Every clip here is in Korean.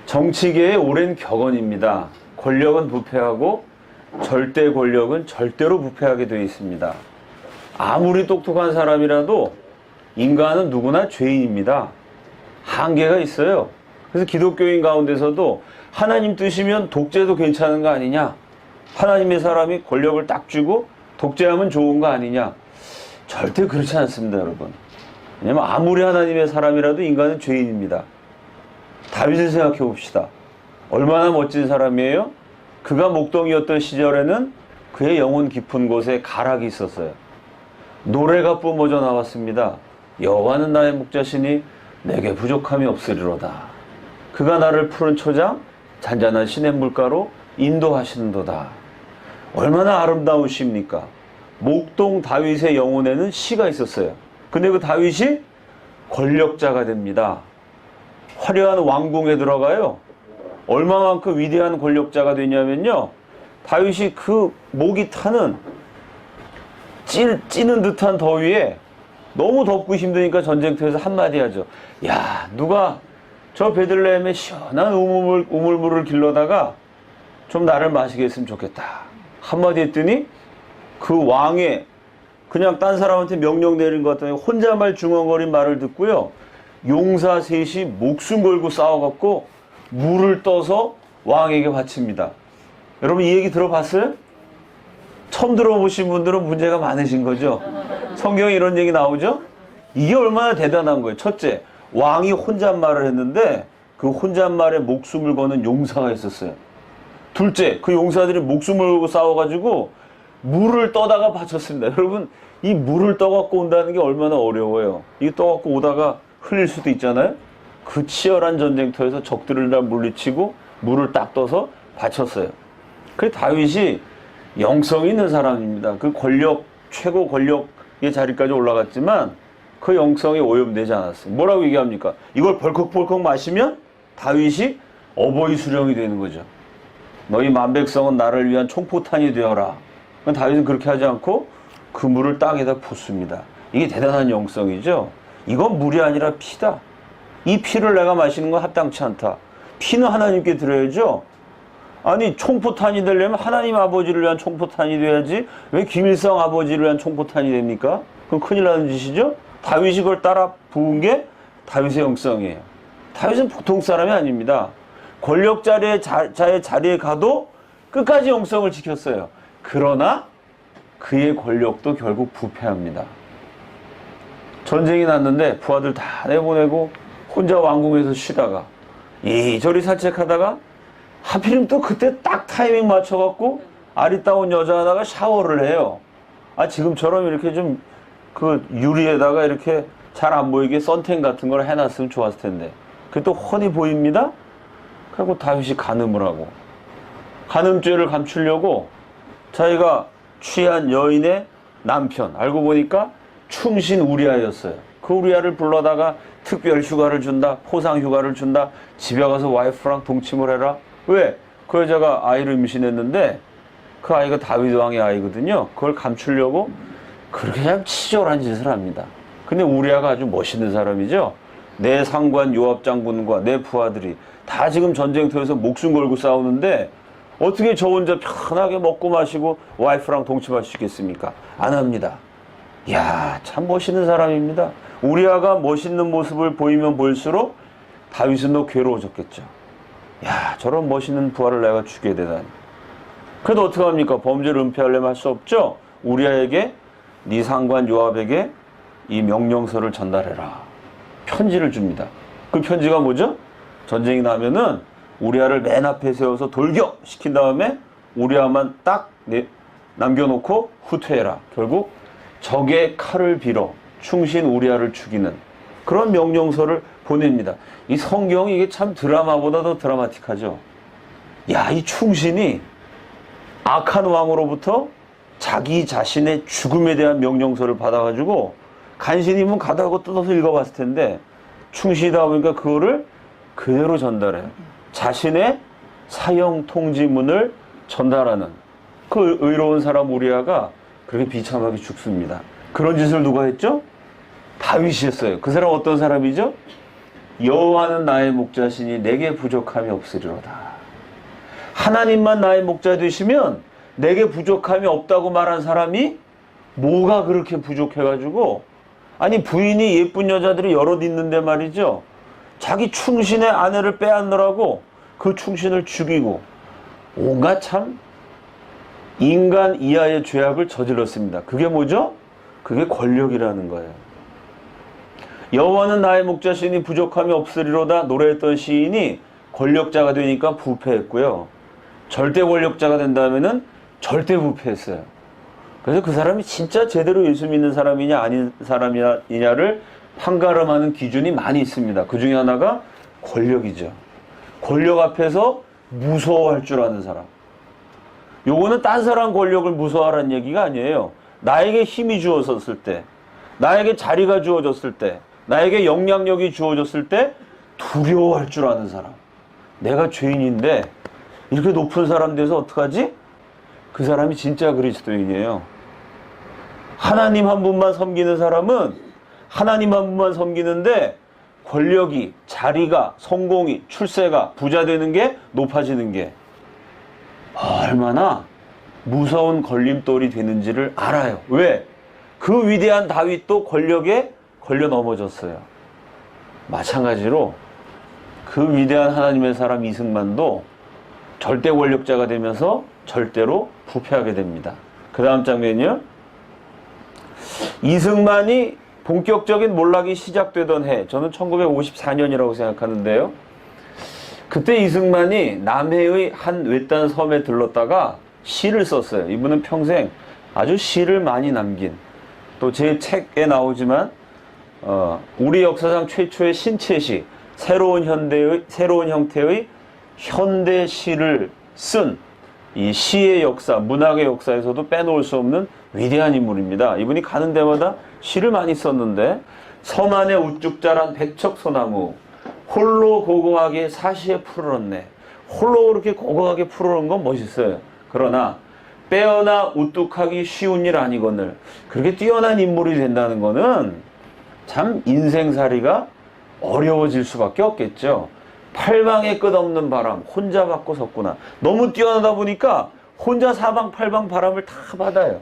정치계의 오랜 격언입니다. 권력은 부패하고 절대 권력은 절대로 부패하게 되어 있습니다. 아무리 똑똑한 사람이라도 인간은 누구나 죄인입니다. 한계가 있어요. 그래서 기독교인 가운데서도 하나님 뜻이면 독재도 괜찮은 거 아니냐? 하나님의 사람이 권력을 딱 쥐고 독재하면 좋은 거 아니냐? 절대 그렇지 않습니다, 여러분. 왜냐면 아무리 하나님의 사람이라도 인간은 죄인입니다. 다윗을 생각해 봅시다. 얼마나 멋진 사람이에요? 그가 목동이었던 시절에는 그의 영혼 깊은 곳에 가락이 있었어요. 노래가 뿜어져 나왔습니다. 여호와는 나의 목자시니 내게 부족함이 없으리로다. 그가 나를 푸른 초장 잔잔한 시냇물가로 인도하시는도다. 얼마나 아름다우십니까? 목동 다윗의 영혼에는 시가 있었어요. 근데 그 다윗이 권력자가 됩니다. 화려한 왕궁에 들어가요. 얼마만큼 위대한 권력자가 되냐면요, 다윗이 그 목이 타는 찌는 듯한 더위에 너무 덥고 힘드니까 전쟁터에서 한마디 하죠. 야, 누가 저 베들레헴에 시원한 우물물을 길러다가 좀 나를 마시게 했으면 좋겠다. 한마디 했더니 그 왕의 그냥 딴 사람한테 명령 내린 것 같더니 혼자말 중얼거린 말을 듣고요, 용사 셋이 목숨 걸고 싸워갖고 물을 떠서 왕에게 바칩니다. 여러분, 이 얘기 들어봤어요? 처음 들어보신 분들은 문제가 많으신 거죠. 성경에 이런 얘기 나오죠? 이게 얼마나 대단한 거예요. 첫째, 왕이 혼잣말을 했는데 그 혼잣말에 목숨을 거는 용사가 있었어요. 둘째, 그 용사들이 목숨을 걸고 싸워가지고 물을 떠다가 바쳤습니다. 여러분, 이 물을 떠갖고 온다는 게 얼마나 어려워요. 이 떠갖고 오다가 흘릴 수도 있잖아요. 그 치열한 전쟁터에서 적들을 다 물리치고 물을 딱 떠서 바쳤어요. 그래서 다윗이 영성이 있는 사람입니다. 그 최고 권력의 자리까지 올라갔지만 그 영성이 오염되지 않았어요. 뭐라고 얘기합니까? 이걸 벌컥벌컥 마시면 다윗이 어버이 수령이 되는 거죠. 너희 만백성은 나를 위한 총포탄이 되어라. 다윗은 그렇게 하지 않고 그 물을 땅에다 붓습니다. 이게 대단한 영성이죠. 이건 물이 아니라 피다. 이 피를 내가 마시는 건 합당치 않다. 피는 하나님께 드려야죠. 아니, 총포탄이 되려면 하나님 아버지를 위한 총포탄이 돼야지 왜 김일성 아버지를 위한 총포탄이 됩니까? 그럼 큰일 나는 짓이죠. 다윗이 그걸 따라 부은 게 다윗의 영성이에요. 다윗은 보통 사람이 아닙니다. 권력자의 자리에 가도 끝까지 영성을 지켰어요. 그러나 그의 권력도 결국 부패합니다. 전쟁이 났는데 부하들 다 내보내고 혼자 왕궁에서 쉬다가 이저리 산책하다가 하필이면 또 그때 딱 타이밍 맞춰갖고 아리따운 여자 하나가 샤워를 해요. 지금처럼 이렇게 좀 그 유리에다가 이렇게 잘 안 보이게 선텐 같은 걸 해놨으면 좋았을 텐데 그게 또 훤히 보입니다. 그리고 다윗이 간음을 하고, 간음죄를 감추려고 자기가 취한 여인의 남편, 알고 보니까 충신 우리아였어요. 그 우리아를 불러다가 특별 휴가를 준다, 포상 휴가를 준다, 집에 가서 와이프랑 동침을 해라. 왜? 그 여자가 아이를 임신했는데 그 아이가 다윗 왕의 아이거든요. 그걸 감추려고 그렇게 그냥 치졸한 짓을 합니다. 근데 우리아가 아주 멋있는 사람이죠. 내 상관 요압 장군과 내 부하들이 다 지금 전쟁터에서 목숨 걸고 싸우는데 어떻게 저 혼자 편하게 먹고 마시고 와이프랑 동침할 수 있겠습니까? 안 합니다. 이야, 참 멋있는 사람입니다. 우리아가 멋있는 모습을 보이면 보일수록 다윗은 더 괴로워졌겠죠. 야, 저런 멋있는 부하를 내가 죽게 되다니. 그래도 어떡합니까? 범죄를 은폐하려면 할 수 없죠. 우리아에게, 네 상관 요압에게 이 명령서를 전달해라. 편지를 줍니다. 그 편지가 뭐죠? 전쟁이 나면은 우리아를 맨 앞에 세워서 돌격 시킨 다음에 우리아만 딱 남겨놓고 후퇴해라. 결국 적의 칼을 빌어 충신 우리아를 죽이는 그런 명령서를 보냅니다. 이 성경이 이게 참 드라마보다 더 드라마틱하죠. 야, 이 충신이 악한 왕으로부터 자기 자신의 죽음에 대한 명령서를 받아가지고 간신히면 가다고 뜯어서 읽어봤을 텐데 충신이다 보니까 그거를 그대로 전달해요. 자신의 사형 통지문을 전달하는 그 의로운 사람 우리아가 그렇게 비참하게 죽습니다. 그런 짓을 누가 했죠? 다윗이 했어요. 그 사람 어떤 사람이죠? 여호와는 나의 목자시니 내게 부족함이 없으리로다. 하나님만 나의 목자 되시면 내게 부족함이 없다고 말한 사람이 뭐가 그렇게 부족해가지고, 아니 부인이 예쁜 여자들이 여럿 있는데 말이죠, 자기 충신의 아내를 빼앗느라고 그 충신을 죽이고 온갖 참 인간 이하의 죄악을 저질렀습니다. 그게 뭐죠? 그게 권력이라는 거예요. 여호와는 나의 목자시니 부족함이 없으리로다 노래했던 시인이 권력자가 되니까 부패했고요. 절대 권력자가 된다면은 절대 부패했어요. 그래서 그 사람이 진짜 제대로 예수 믿는 사람이냐 아닌 사람이냐를 판가름하는 기준이 많이 있습니다. 그 중에 하나가 권력이죠. 권력 앞에서 무서워할 줄 아는 사람. 요거는 딴 사람 권력을 무서워하라는 얘기가 아니에요. 나에게 힘이 주어졌을 때, 나에게 자리가 주어졌을 때, 나에게 영향력이 주어졌을 때 두려워할 줄 아는 사람. 내가 죄인인데 이렇게 높은 사람 돼서 어떡하지? 그 사람이 진짜 그리스도인이에요. 하나님 한 분만 섬기는 사람은 하나님 한 분만 섬기는데 권력이, 자리가, 성공이, 출세가, 부자 되는 게, 높아지는 게 얼마나 무서운 걸림돌이 되는지를 알아요. 왜? 그 위대한 다윗도 권력에 걸려 넘어졌어요. 마찬가지로 그 위대한 하나님의 사람 이승만도 절대 권력자가 되면서 절대로 부패하게 됩니다. 그 다음 장면이요. 이승만이 본격적인 몰락이 시작되던 해, 저는 1954년이라고 생각하는데요. 그때 이승만이 남해의 한 외딴 섬에 들렀다가 시를 썼어요. 이분은 평생 아주 시를 많이 남긴, 또 제 책에 나오지만 우리 역사상 최초의 신체시, 새로운 형태의 현대 시를 쓴 이 시의 역사, 문학의 역사에서도 빼놓을 수 없는 위대한 인물입니다. 이분이 가는 데마다 시를 많이 썼는데, 섬 안에 우뚝 자란 백척소나무 홀로 고고하게 사시에 푸르렀네. 홀로 그렇게 고고하게 푸르른 건 멋있어요. 그러나 빼어나 우뚝하기 쉬운 일 아니거늘. 그렇게 뛰어난 인물이 된다는 거는 참 인생살이가 어려워질 수밖에 없겠죠. 팔방에 끝없는 바람 혼자 받고 섰구나. 너무 뛰어나다 보니까 혼자 사방팔방 바람을 다 받아요.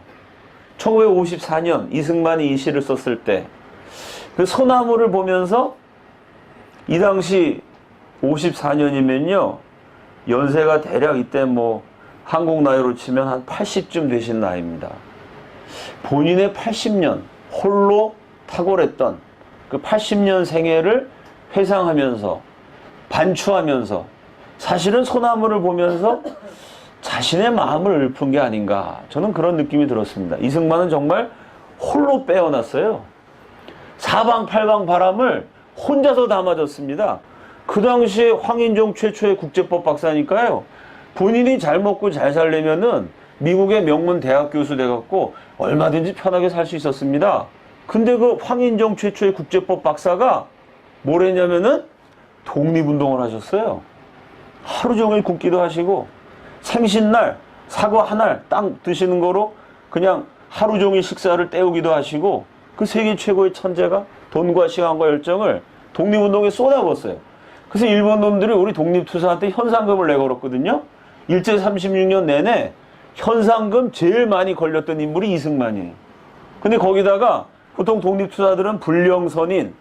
1954년 이승만이 이 시를 썼을 때 그 소나무를 보면서, 이 당시 54년이면요 연세가 대략 이때 뭐 한국 나이로 치면 한 80쯤 되신 나이입니다. 본인의 80년 홀로 탁월했던 그 80년 생애를 회상하면서 반추하면서 사실은 소나무를 보면서 자신의 마음을 읊은 게 아닌가, 저는 그런 느낌이 들었습니다. 이승만은 정말 홀로 빼어났어요. 사방팔방 바람을 혼자서 다 맞았습니다. 그 당시에 황인종 최초의 국제법 박사니까요. 본인이 잘 먹고 잘 살려면은 미국의 명문 대학 교수 돼갖고 얼마든지 편하게 살 수 있었습니다. 근데 그 황인종 최초의 국제법 박사가 뭘 했냐면은 독립운동을 하셨어요. 하루 종일 굶기도 하시고, 생신날 사과 한 알 땅 드시는 거로 그냥 하루 종일 식사를 때우기도 하시고, 그 세계 최고의 천재가 돈과 시간과 열정을 독립운동에 쏟아부었어요. 그래서 일본 놈들이 우리 독립투사한테 현상금을 내걸었거든요. 일제 36년 내내 현상금 제일 많이 걸렸던 인물이 이승만이에요. 근데 거기다가 보통 독립투사들은 불령선인,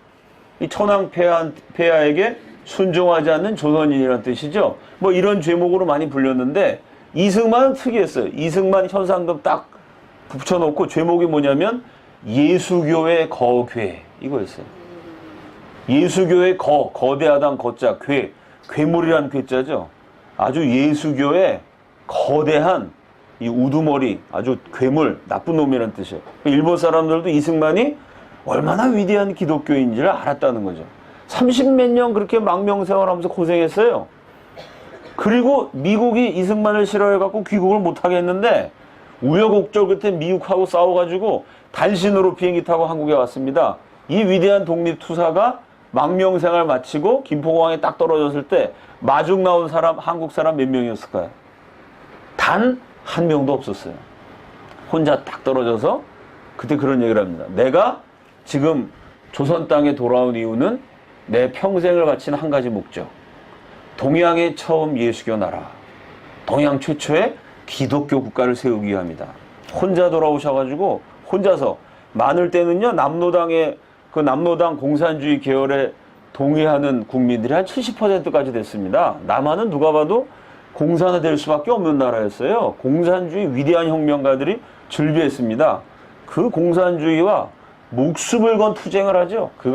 이 천황폐하에게 순종하지 않는 조선인이라는 뜻이죠. 뭐 이런 죄목으로 많이 불렸는데, 이승만은 특이했어요. 이승만 현상금 딱 붙여놓고 죄목이 뭐냐면 예수교의 거괴, 이거였어요. 예수교의 거대하단 거자, 괴물이란 괴자죠. 아주 예수교의 거대한 이 우두머리, 아주 괴물, 나쁜 놈이라는 뜻이에요. 일본 사람들도 이승만이 얼마나 위대한 기독교인지를 알았다는 거죠. 30몇 년 그렇게 망명생활하면서 고생했어요. 그리고 미국이 이승만을 싫어해갖고 귀국을 못하게 했는데, 우여곡절 끝에 미국하고 싸워가지고 단신으로 비행기 타고 한국에 왔습니다. 이 위대한 독립투사가 망명생활 마치고 김포공항에 딱 떨어졌을 때 마중 나온 사람, 한국 사람 몇 명이었을까요? 단 한 명도 없었어요. 혼자 딱 떨어져서 그때 그런 얘기를 합니다. 내가 지금 조선 땅에 돌아온 이유는 내 평생을 바친 한 가지 목적. 동양의 처음 예수교 나라, 동양 최초의 기독교 국가를 세우기 위함이다. 혼자 돌아오셔가지고 혼자서 많을 때는요, 남로당 공산주의 계열에 동의하는 국민들이 한 70%까지 됐습니다. 남한은 누가 봐도 공산화될 수밖에 없는 나라였어요. 공산주의 위대한 혁명가들이 즐비했습니다. 그 공산주의와 목숨을 건 투쟁을 하죠. 그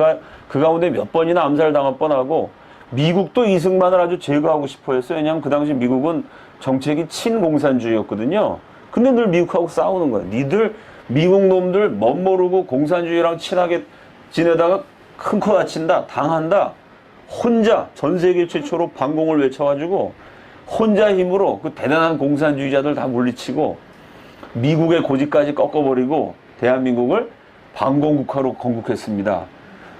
가운데 몇 번이나 암살당할 뻔하고, 미국도 이승만을 아주 제거하고 싶어 했어요. 왜냐하면 그 당시 미국은 정책이 친공산주의였거든요. 근데 늘 미국하고 싸우는 거예요. 니들 미국 놈들 멋모르고 공산주의랑 친하게 지내다가 큰 코 다친다, 당한다. 혼자 전 세계 최초로 반공을 외쳐가지고 혼자 힘으로 그 대단한 공산주의자들 다 물리치고 미국의 고집까지 꺾어버리고 대한민국을 반공국가로 건국했습니다.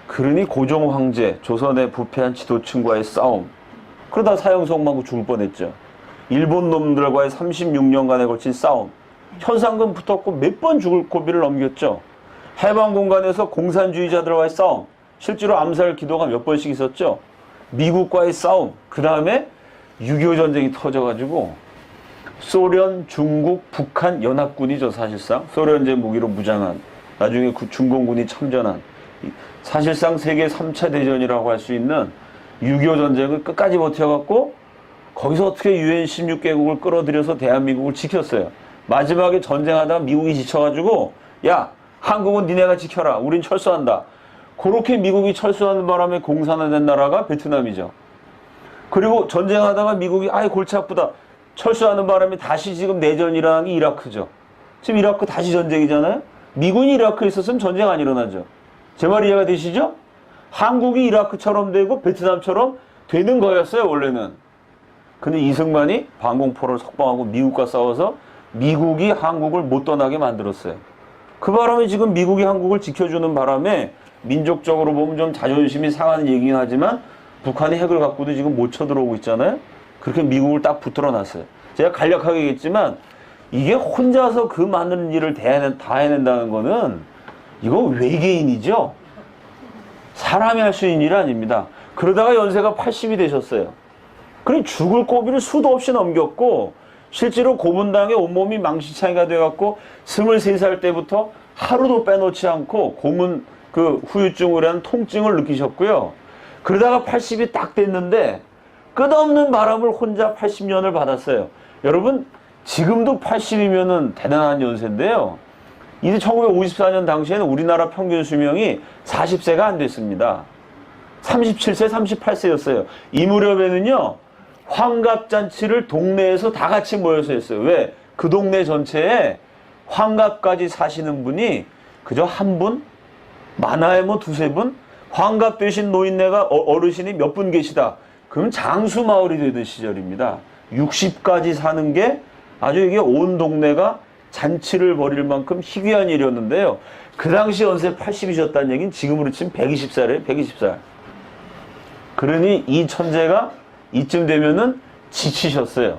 그러니 고종 황제, 조선의 부패한 지도층과의 싸움. 그러다 사형석망고 죽을 뻔했죠. 일본 놈들과의 36년간에 걸친 싸움. 현상금 붙었고 몇 번 죽을 고비를 넘겼죠. 해방 공간에서 공산주의자들과의 싸움. 실제로 암살 기도가 몇 번씩 있었죠. 미국과의 싸움. 그 다음에 6.25 전쟁이 터져가지고 소련, 중국, 북한 연합군이죠. 사실상 소련제 무기로 무장한, 나중에 중공군이 참전한, 사실상 세계 3차 대전이라고 할 수 있는 6.25 전쟁을 끝까지 버텨갖고 거기서 어떻게 UN 16개국을 끌어들여서 대한민국을 지켰어요. 마지막에 전쟁하다가 미국이 지쳐가지고 야, 한국은 니네가 지켜라, 우린 철수한다. 그렇게 미국이 철수하는 바람에 공산화된 나라가 베트남이죠. 그리고 전쟁하다가 미국이 아예 골치 아프다, 철수하는 바람에 다시 지금 내전이 일어난 게 이라크죠. 지금 이라크 다시 전쟁이잖아요. 미군이 이라크에 있었으면 전쟁 안 일어나죠. 제 말 이해가 되시죠? 한국이 이라크처럼 되고 베트남처럼 되는 거였어요, 원래는. 근데 이승만이 반공포를 석방하고 미국과 싸워서 미국이 한국을 못 떠나게 만들었어요. 그 바람에 지금 미국이 한국을 지켜주는 바람에 민족적으로 보면 좀 자존심이 상하는 얘기긴 하지만 북한이 핵을 갖고도 지금 못 쳐들어오고 있잖아요. 그렇게 미국을 딱 붙들어 놨어요. 제가 간략하게 얘기했지만 이게 혼자서 그 많은 일을 다 해낸다는 거는 이거 외계인이죠. 사람이 할 수 있는 일이 아닙니다. 그러다가 연세가 80이 되셨어요. 그래 죽을 고비를 수도 없이 넘겼고 실제로 고문당에 온몸이 망신창이가 돼갖고 23살 때부터 하루도 빼놓지 않고 고문 후유증으로 한 통증을 느끼셨고요. 그러다가 80이 딱 됐는데 끝없는 바람을 혼자 80년을 받았어요. 여러분 지금도 80이면은 대단한 연세인데요. 이제 1954년 당시에는 우리나라 평균 수명이 40세가 안 됐습니다. 37세, 38세였어요. 이 무렵에는요, 환갑잔치를 동네에서 다 같이 모여서 했어요. 왜? 그 동네 전체에 환갑까지 사시는 분이 그저 한 분? 많아야 뭐 두세 분? 환갑 되신 노인네가 어르신이 몇 분 계시다. 그럼 장수 마을이 되던 시절입니다. 60까지 사는 게 아주 이게 온 동네가 잔치를 벌일 만큼 희귀한 일이었는데요. 그 당시 연세 80이셨다는 얘기는 지금으로 치면 120살이에요. 120살. 그러니 이 천재가 이쯤 되면은 지치셨어요.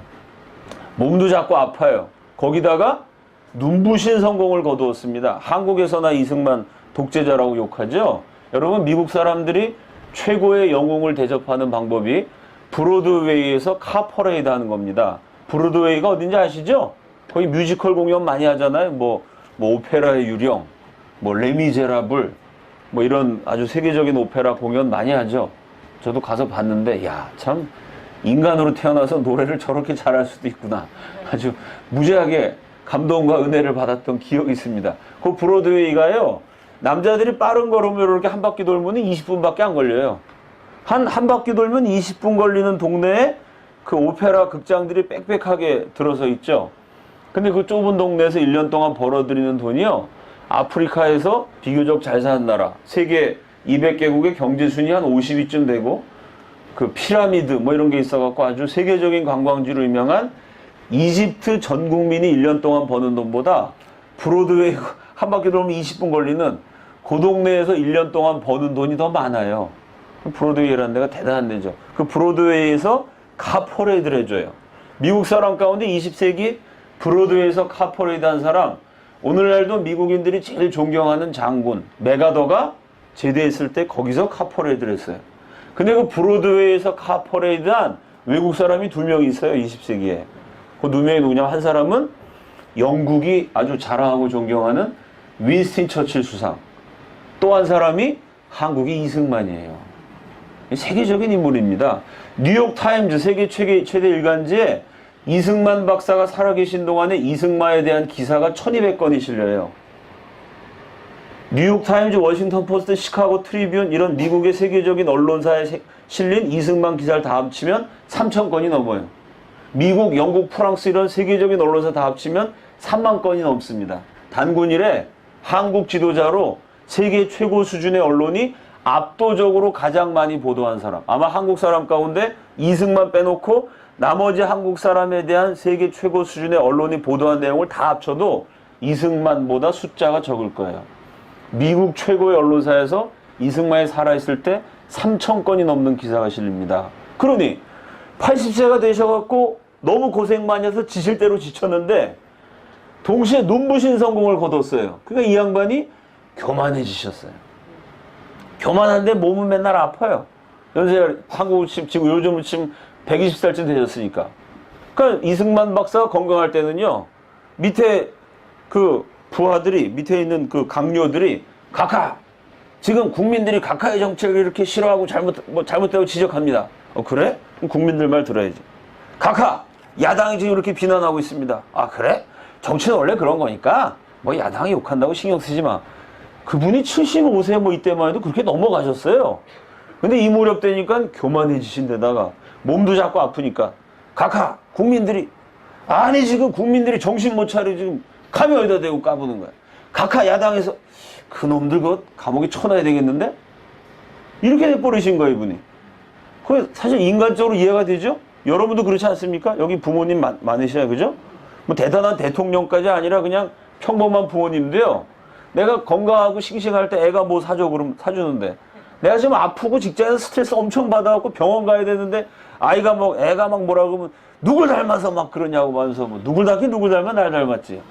몸도 자꾸 아파요. 거기다가 눈부신 성공을 거두었습니다. 한국에서나 이승만 독재자라고 욕하죠. 여러분 미국 사람들이 최고의 영웅을 대접하는 방법이 브로드웨이에서 카퍼레이드 하는 겁니다. 브로드웨이가 어딘지 아시죠? 거기 뮤지컬 공연 많이 하잖아요. 뭐 오페라의 유령, 뭐 레미제라블, 뭐 이런 아주 세계적인 오페라 공연 많이 하죠. 저도 가서 봤는데 야, 참 인간으로 태어나서 노래를 저렇게 잘할 수도 있구나. 아주 무지하게 감동과 은혜를 받았던 기억이 있습니다. 그 브로드웨이가요, 남자들이 빠른 걸음으로 이렇게 한 바퀴 돌면 20분밖에 안 걸려요. 한 바퀴 돌면 20분 걸리는 동네에 그 오페라 극장들이 빽빽하게 들어서 있죠. 근데 그 좁은 동네에서 1년 동안 벌어들이는 돈이요, 아프리카에서 비교적 잘 사는 나라, 세계 200개국의 경제순위 한 50위쯤 되고, 그 피라미드 뭐 이런 게 있어갖고 아주 세계적인 관광지로 유명한 이집트 전 국민이 1년 동안 버는 돈보다 브로드웨이 한 바퀴 돌면 20분 걸리는 그 동네에서 1년 동안 버는 돈이 더 많아요. 브로드웨이라는 데가 대단한 데죠. 그 브로드웨이에서 카퍼레이드를 해줘요. 미국 사람 가운데 20세기 브로드웨이에서 카퍼레이드 한 사람, 오늘날도 미국인들이 제일 존경하는 장군 메가더가 제대했을 때 거기서 카퍼레이드를 했어요. 근데 그 브로드웨이에서 카 퍼레이드한 외국 사람이 2명이 있어요. 20세기에. 그 2명이 누구냐면 한 사람은 영국이 아주 자랑하고 존경하는 윈스턴 처칠 수상. 또 한 사람이 한국의 이승만이에요. 세계적인 인물입니다. 뉴욕 타임즈 세계 최대 일간지에 이승만 박사가 살아계신 동안에 이승만에 대한 기사가 1200건이 실려요. 뉴욕 타임즈, 워싱턴 포스트, 시카고 트리뷴 이런 미국의 세계적인 언론사에 실린 이승만 기사를 다 합치면 3000건이 넘어요. 미국, 영국, 프랑스 이런 세계적인 언론사 다 합치면 3만 건이 넘습니다. 단군 이래 한국 지도자로 세계 최고 수준의 언론이 압도적으로 가장 많이 보도한 사람. 아마 한국 사람 가운데 이승만 빼놓고 나머지 한국 사람에 대한 세계 최고 수준의 언론이 보도한 내용을 다 합쳐도 이승만보다 숫자가 적을 거예요. 미국 최고의 언론사에서 이승만이 살아있을 때 3000건이 넘는 기사가 실립니다. 그러니 80세가 되셔갖고 너무 고생 많이 해서 지칠 대로 지쳤는데 동시에 눈부신 성공을 거뒀어요. 그러니까 이 양반이 교만해지셨어요. 교만한데 몸은 맨날 아파요. 연세가 한국 지금 요즘은 지금 120살쯤 되셨으니까. 그러니까 이승만 박사가 건강할 때는요. 밑에 그 부하들이 밑에 있는 그 강요들이 각하 지금 국민들이 각하의 정책을 이렇게 싫어하고 잘못되고 지적합니다. 그래? 그럼 국민들 말 들어야지. 각하 야당이 지금 이렇게 비난하고 있습니다. 아 그래? 정치는 원래 그런 거니까 뭐 야당이 욕한다고 신경 쓰지 마. 그분이 75세 뭐 이때만 해도 그렇게 넘어가셨어요. 근데 이 무렵 되니까 교만해지신 데다가 몸도 자꾸 아프니까 각하 국민들이 아니 지금 국민들이 정신 못 차리고 지금 감이 어디다 대고 까부는 거야. 각하 야당에서 그놈들 그 감옥에 쳐놔야 되겠는데? 이렇게 돼버리신 거예요 이분이. 그게 사실 인간적으로 이해가 되죠? 여러분도 그렇지 않습니까? 여기 부모님 많으셔야 그죠? 뭐 대단한 대통령까지 아니라 그냥 평범한 부모님도요. 내가 건강하고 싱싱할 때 애가 뭐 사줘 그러면 사주는데 내가 지금 아프고 직장에서 스트레스 엄청 받아갖고 병원 가야 되는데 애가 막 뭐라 그러면 누굴 닮아서 막 그러냐고 하면서 뭐 누굴 닮아 날 닮았지.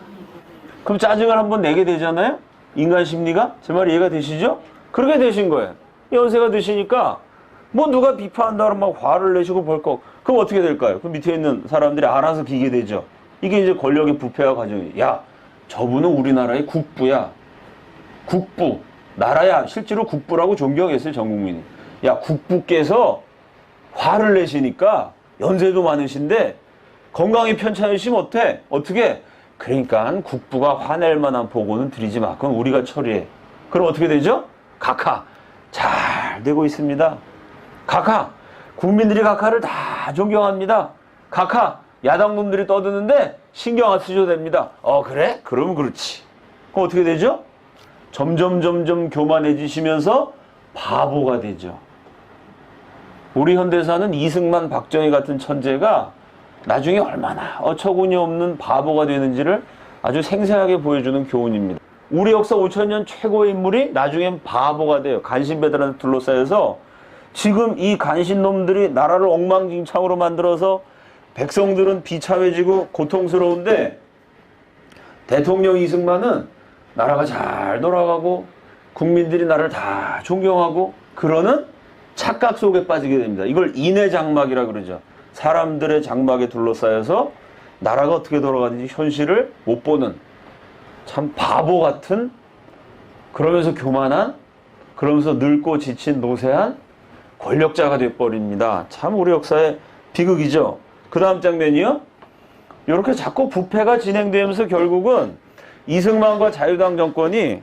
그럼 짜증을 한번 내게 되잖아요? 인간 심리가? 제 말 이해가 되시죠? 그렇게 되신 거예요. 연세가 드시니까 뭐 누가 비판한다 그러면 막 화를 내시고 벌컥. 그럼 어떻게 될까요? 그 밑에 있는 사람들이 알아서 기게 되죠. 이게 이제 권력의 부패와 과정이에요. 야, 저분은 우리나라의 국부야. 국부. 나라야. 실제로 국부라고 존경했어요, 전 국민이. 야, 국부께서 화를 내시니까 연세도 많으신데 건강이 편찮으시면 어때? 어떻게? 그러니까 국부가 화낼 만한 보고는 드리지 마. 그건 우리가 처리해. 그럼 어떻게 되죠? 각하. 잘 되고 있습니다. 각하. 국민들이 각하를 다 존경합니다. 각하. 야당 놈들이 떠드는데 신경 안 쓰셔도 됩니다. 그래? 그러면 그렇지. 그럼 어떻게 되죠? 점점 교만해지시면서 바보가 되죠. 우리 현대사는 이승만, 박정희 같은 천재가 나중에 얼마나 어처구니 없는 바보가 되는지를 아주 생생하게 보여주는 교훈입니다. 우리 역사 5000년 최고의 인물이 나중엔 바보가 돼요. 간신배들한테 둘러싸여서 지금 이 간신놈들이 나라를 엉망진창으로 만들어서 백성들은 비참해지고 고통스러운데 대통령 이승만은 나라가 잘 돌아가고 국민들이 나를 다 존경하고 그러는 착각 속에 빠지게 됩니다. 이걸 인외장막이라 그러죠. 사람들의 장막에 둘러싸여서 나라가 어떻게 돌아가는지 현실을 못 보는 참 바보 같은 그러면서 교만한 그러면서 늙고 지친 노쇠한 권력자가 돼버립니다. 참 우리 역사의 비극이죠. 그 다음 장면이요. 이렇게 자꾸 부패가 진행되면서 결국은 이승만과 자유당 정권이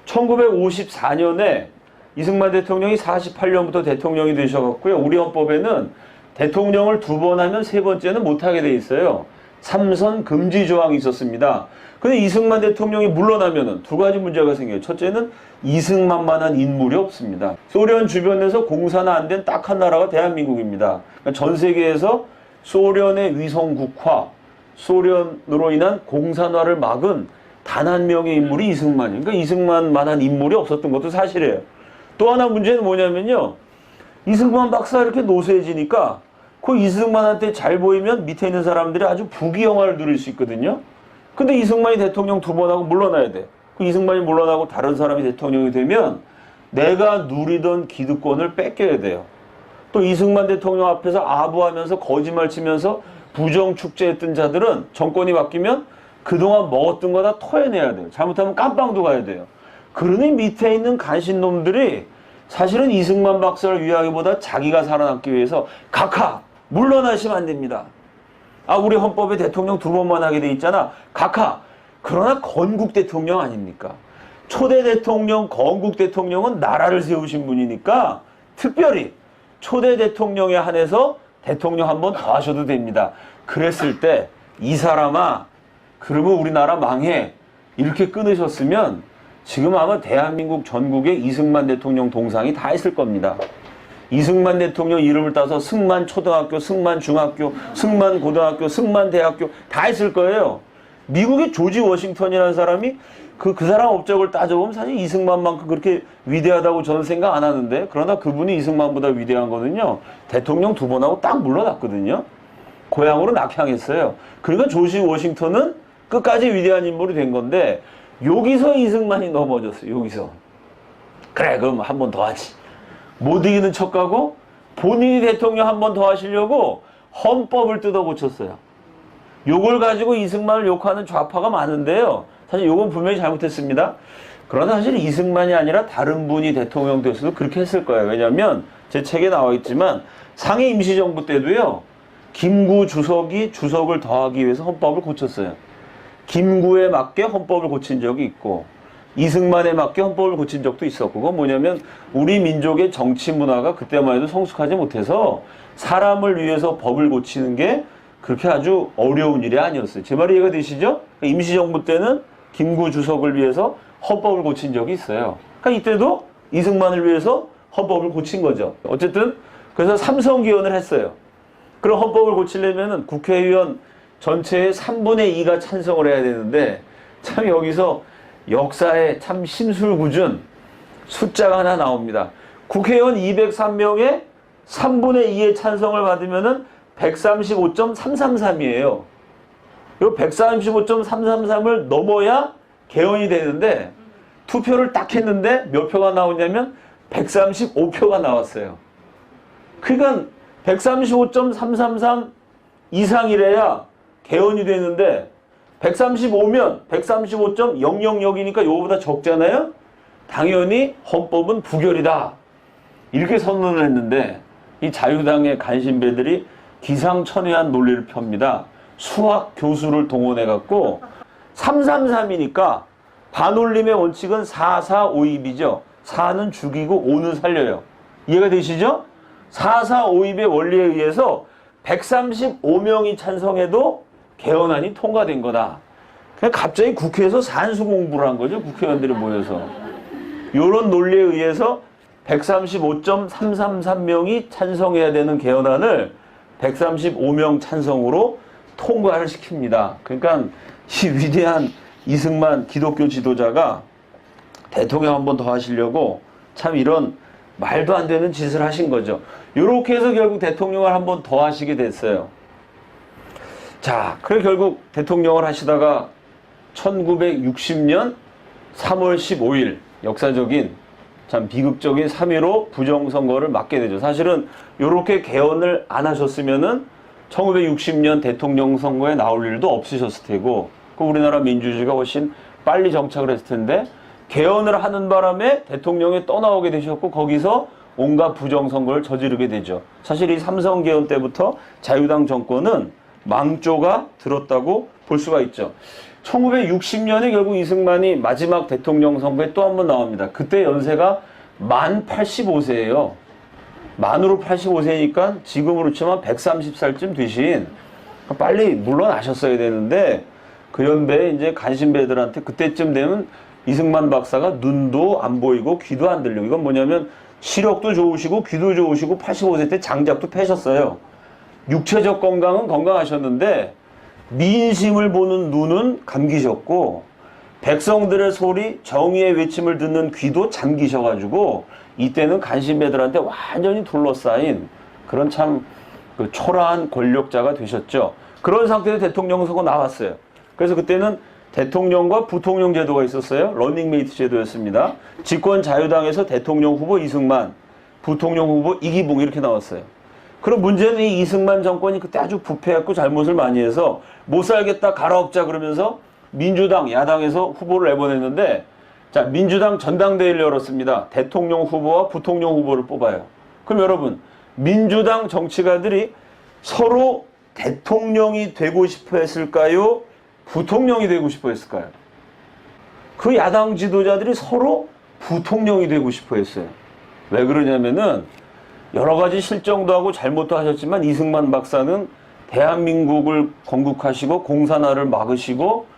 1954년에 이승만 대통령이 48년부터 대통령이 되셔갖고요. 우리 헌법에는 대통령을 2번 하면 3번째는 못하게 돼 있어요. 3선 금지 조항이 있었습니다. 근데 이승만 대통령이 물러나면은 2가지 문제가 생겨요. 첫째는 이승만만한 인물이 없습니다. 소련 주변에서 공사나 안 된 딱 한 나라가 대한민국입니다. 그러니까 전 세계에서 소련의 위성국화, 소련으로 인한 공산화를 막은 단 한 명의 인물이 이승만이에요. 그러니까 이승만만한 인물이 없었던 것도 사실이에요. 또 하나 문제는 뭐냐면요. 이승만 박사 이렇게 노쇠해지니까 그 이승만한테 잘 보이면 밑에 있는 사람들이 아주 부귀영화를 누릴 수 있거든요. 근데 이승만이 대통령 2번 하고 물러나야 돼. 그 이승만이 물러나고 다른 사람이 대통령이 되면 내가 누리던 기득권을 뺏겨야 돼요. 또 이승만 대통령 앞에서 아부하면서 거짓말 치면서 부정축제했던 자들은 정권이 바뀌면 그동안 먹었던 거 다 토해내야 돼요. 잘못하면 깜빵도 가야 돼요. 그러니 밑에 있는 간신놈들이 사실은 이승만 박사를 위하기보다 자기가 살아남기 위해서 각하 물러나시면 안 됩니다. 아, 우리 헌법에 대통령 2번만 하게 돼 있잖아. 각하. 그러나 건국 대통령 아닙니까? 초대 대통령, 건국 대통령은 나라를 세우신 분이니까 특별히 초대 대통령에 한해서 대통령 한 번 더 하셔도 됩니다. 그랬을 때 이 사람아, 그러면 우리나라 망해. 이렇게 끊으셨으면 지금 아마 대한민국 전국에 이승만 대통령 동상이 다 있을 겁니다. 이승만 대통령 이름을 따서 승만 초등학교, 승만 중학교, 승만 고등학교, 승만 대학교 다 있을 거예요. 미국의 조지 워싱턴이라는 사람이 그 사람 업적을 따져보면 사실 이승만만큼 그렇게 위대하다고 저는 생각 안 하는데, 그러나 그분이 이승만보다 위대한 거는요, 대통령 2번 하고 딱 물러났거든요. 고향으로 낙향했어요. 그러니까 조지 워싱턴은 끝까지 위대한 인물이 된 건데, 여기서 이승만이 넘어졌어요. 여기서. 그래, 그럼 한 번 더 하지. 못 이기는 척 가고 본인이 대통령 한 번 더 하시려고 헌법을 뜯어 고쳤어요. 요걸 가지고 이승만을 욕하는 좌파가 많은데요. 사실 요건 분명히 잘못했습니다. 그러나 사실 이승만이 아니라 다른 분이 대통령 됐어도 그렇게 했을 거예요. 왜냐하면 제 책에 나와 있지만 상해 임시정부 때도요, 김구 주석이 주석을 더하기 위해서 헌법을 고쳤어요. 김구에 맞게 헌법을 고친 적이 있고 이승만에 맞게 헌법을 고친 적도 있었고, 그건 뭐냐면 우리 민족의 정치 문화가 그때만 해도 성숙하지 못해서 사람을 위해서 법을 고치는 게 그렇게 아주 어려운 일이 아니었어요. 제 말이 이해가 되시죠? 임시정부 때는 김구 주석을 위해서 헌법을 고친 적이 있어요. 그러니까 이때도 이승만을 위해서 헌법을 고친 거죠. 어쨌든 그래서 삼성기원을 했어요. 그럼 헌법을 고치려면 국회의원 전체의 3분의 2가 찬성을 해야 되는데, 참 여기서 역사에 참 심술궂은 숫자가 하나 나옵니다. 국회의원 203명의 3분의 2의 찬성을 받으면은 135.333이에요. 이 135.333을 넘어야 개헌이 되는데, 투표를 딱 했는데 몇 표가 나오냐면 135표가 나왔어요. 그러니까 135.333 이상이래야 개헌이 되는데 135면 135.000이니까 요거보다 적잖아요. 당연히 헌법은 부결이다. 이렇게 선언을 했는데 이 자유당의 간신배들이 기상천외한 논리를 펴니다. 수학 교수를 동원해갖고 333이니까 반올림의 원칙은 4-4-5-2이죠. 4는 죽이고 5는 살려요. 이해가 되시죠? 4-4-5-2의 원리에 의해서 135명이 찬성해도 개헌안이 통과된 거다. 그냥 갑자기 국회에서 산수 공부를 한 거죠. 국회의원들이 모여서. 이런 논리에 의해서 135.333명이 찬성해야 되는 개헌안을 135명 찬성으로 통과를 시킵니다. 그러니까 이 위대한 이승만 기독교 지도자가 대통령 한 번 더 하시려고 참 이런 말도 안 되는 짓을 하신 거죠. 이렇게 해서 결국 대통령을 한 번 더 하시게 됐어요. 자, 그래 결국 대통령을 하시다가 1960년 3월 15일 역사적인 참 비극적인 3.15 부정선거를 맞게 되죠. 사실은 이렇게 개헌을 안 하셨으면은 1960년 대통령 선거에 나올 일도 없으셨을 테고, 그 우리나라 민주주의가 훨씬 빨리 정착을 했을 텐데, 개헌을 하는 바람에 대통령이 떠나오게 되셨고 거기서 온갖 부정선거를 저지르게 되죠. 사실 이 삼성개헌 때부터 자유당 정권은 망조가 들었다고 볼 수가 있죠. 1960년에 결국 이승만이 마지막 대통령 선거에 또 한 번 나옵니다. 그때 연세가 만 85세예요. 만으로 85세니까 지금으로 치면 130살쯤 되신, 빨리 물러나셨어야 되는데 그 연배에 이제 간신배들한테 그때쯤 되면 이승만 박사가 눈도 안 보이고 귀도 안 들리고, 이건 뭐냐면 시력도 좋으시고 귀도 좋으시고 85세 때 장작도 패셨어요. 육체적 건강은 건강하셨는데 민심을 보는 눈은 감기셨고 백성들의 소리, 정의의 외침을 듣는 귀도 잠기셔가지고 이때는 간신배들한테 완전히 둘러싸인 그런 참 그 초라한 권력자가 되셨죠. 그런 상태에서 대통령 선거 나왔어요. 그래서 그때는 대통령과 부통령 제도가 있었어요. 러닝메이트 제도였습니다. 집권 자유당에서 대통령 후보 이승만, 부통령 후보 이기붕 이렇게 나왔어요. 그럼 문제는 이 이승만 정권이 그때 아주 부패했고 잘못을 많이 해서 못 살겠다 갈아엎자 그러면서 민주당, 야당에서 후보를 내보냈는데 자, 민주당 전당대회를 열었습니다. 대통령 후보와 부통령 후보를 뽑아요. 그럼 여러분, 민주당 정치가들이 서로 대통령이 되고 싶어 했을까요? 부통령이 되고 싶어 했을까요? 그 야당 지도자들이 서로 부통령이 되고 싶어 했어요. 왜 그러냐면은 여러 가지 실정도 하고 잘못도 하셨지만 이승만 박사는 대한민국을 건국하시고 공산화를 막으시고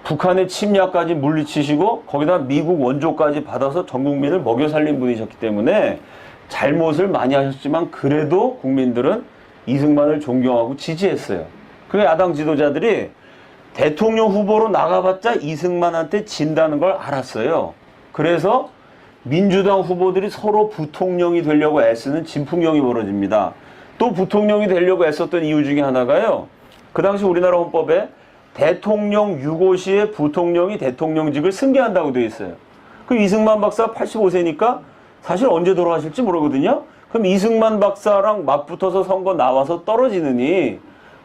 북한의 침략까지 물리치시고 거기다 미국 원조까지 받아서 전 국민을 먹여 살린 분이셨기 때문에 잘못을 많이 하셨지만 그래도 국민들은 이승만을 존경하고 지지했어요. 그 야당 지도자들이 대통령 후보로 나가봤자 이승만한테 진다는 걸 알았어요. 그래서 민주당 후보들이 서로 부통령이 되려고 애쓰는 진풍경이 벌어집니다. 또 부통령이 되려고 애썼던 이유 중에 하나가요. 그 당시 우리나라 헌법에 대통령 유고 시에 부통령이 대통령직을 승계한다고 되어 있어요. 그럼 이승만 박사 85세니까 사실 언제 돌아가실지 모르거든요. 그럼 이승만 박사랑 맞붙어서 선거 나와서 떨어지느니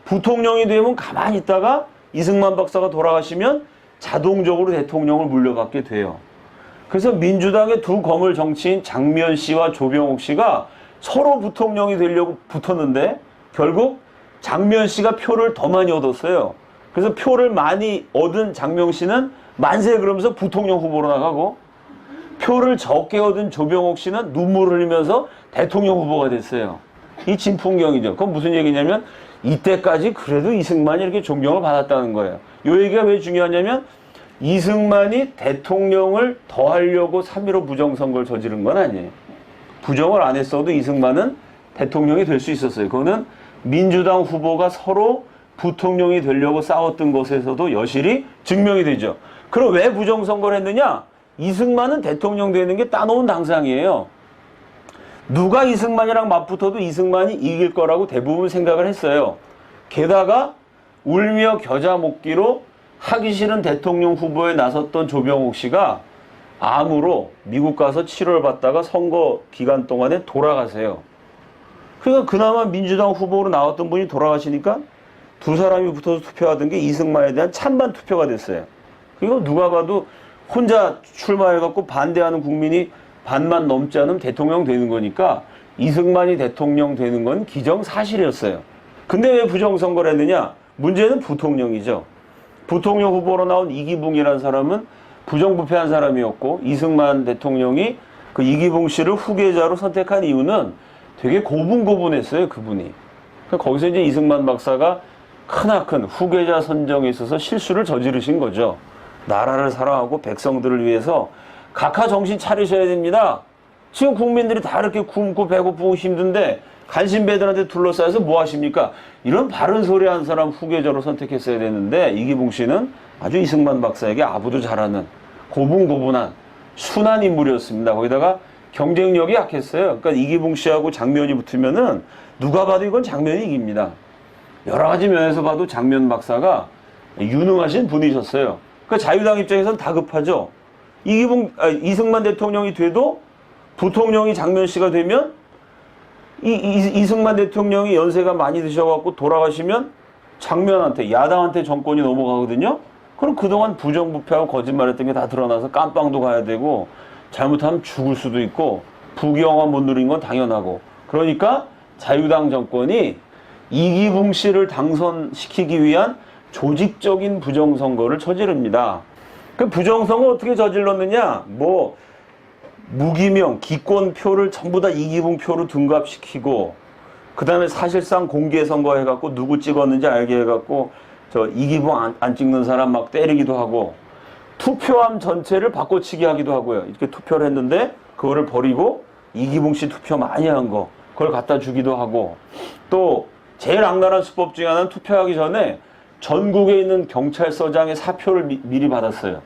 부통령이 되면 가만히 있다가 이승만 박사가 돌아가시면 자동적으로 대통령을 물려받게 돼요. 그래서 민주당의 두 거물 정치인 장면 씨와 조병옥 씨가 서로 부통령이 되려고 붙었는데 결국 장면 씨가 표를 더 많이 얻었어요. 그래서 표를 많이 얻은 장명 씨는 만세 그러면서 부통령 후보로 나가고 표를 적게 얻은 조병옥 씨는 눈물을 흘리면서 대통령 후보가 됐어요. 이 진풍경이죠. 그건 무슨 얘기냐면 이때까지 그래도 이승만이 이렇게 존경을 받았다는 거예요. 이 얘기가 왜 중요하냐면 이승만이 대통령을 더 하려고 3.15 부정선거를 저지른 건 아니에요. 부정을 안 했어도 이승만은 대통령이 될 수 있었어요. 그거는 민주당 후보가 서로 부통령이 되려고 싸웠던 것에서도 여실히 증명이 되죠. 그럼 왜 부정선거를 했느냐? 이승만은 대통령 되는 게 따놓은 당상이에요. 누가 이승만이랑 맞붙어도 이승만이 이길 거라고 대부분 생각을 했어요. 게다가 울며 겨자 먹기로 하기 싫은 대통령 후보에 나섰던 조병옥 씨가 암으로 미국 가서 치료를 받다가 선거 기간 동안에 돌아가세요. 그러니까 그나마 민주당 후보로 나왔던 분이 돌아가시니까 두 사람이 붙어서 투표하던 게 이승만에 대한 찬반 투표가 됐어요. 그리고 누가 봐도 혼자 출마해갖고 반대하는 국민이 반만 넘지 않으면 대통령 되는 거니까 이승만이 대통령 되는 건 기정사실이었어요. 근데 왜 부정선거를 했느냐? 문제는 부통령이죠. 부통령 후보로 나온 이기붕이라는 사람은 부정부패한 사람이었고 이승만 대통령이 그 이기붕 씨를 후계자로 선택한 이유는 되게 고분고분했어요. 그분이. 거기서 이제 이승만 박사가 크나큰 후계자 선정에 있어서 실수를 저지르신 거죠. 나라를 사랑하고 백성들을 위해서 각하 정신 차리셔야 됩니다. 지금 국민들이 다 이렇게 굶고 배고프고 힘든데 간신배들한테 둘러싸여서 뭐 하십니까? 이런 바른 소리 한 사람 후계자로 선택했어야 되는데 이기붕 씨는 아주 이승만 박사에게 아부도 잘하는 고분고분한 순한 인물이었습니다. 거기다가 경쟁력이 약했어요. 그러니까 이기붕 씨하고 장면이 붙으면은 누가 봐도 이건 장면이 이깁니다. 여러 가지 면에서 봐도 장면 박사가 유능하신 분이셨어요. 그러니까 자유당 입장에서는 다급하죠. 이승만 대통령이 돼도 부통령이 장면 씨가 되면 이승만 대통령이 연세가 많이 드셔갖고 돌아가시면 장면한테, 야당한테 정권이 넘어가거든요. 그럼 그동안 부정부패하고 거짓말했던 게 다 드러나서 깜빵도 가야 되고 잘못하면 죽을 수도 있고 부귀영화 못 누린 건 당연하고 그러니까 자유당 정권이 이기붕 씨를 당선시키기 위한 조직적인 부정선거를 저지릅니다. 그 부정선거 어떻게 저질렀느냐? 무기명, 기권표를 전부 다 이기붕 표로 둔갑시키고 그 다음에 사실상 공개선거 해갖고 누구 찍었는지 알게 해갖고 저 이기붕 안 찍는 사람 막 때리기도 하고 투표함 전체를 바꿔치기 하기도 하고요. 이렇게 투표를 했는데 그거를 버리고 이기붕 씨 투표 많이 한 거 그걸 갖다 주기도 하고 또 제일 악랄한 수법 중에 하나는 투표하기 전에 전국에 있는 경찰서장의 사표를 미리 받았어요.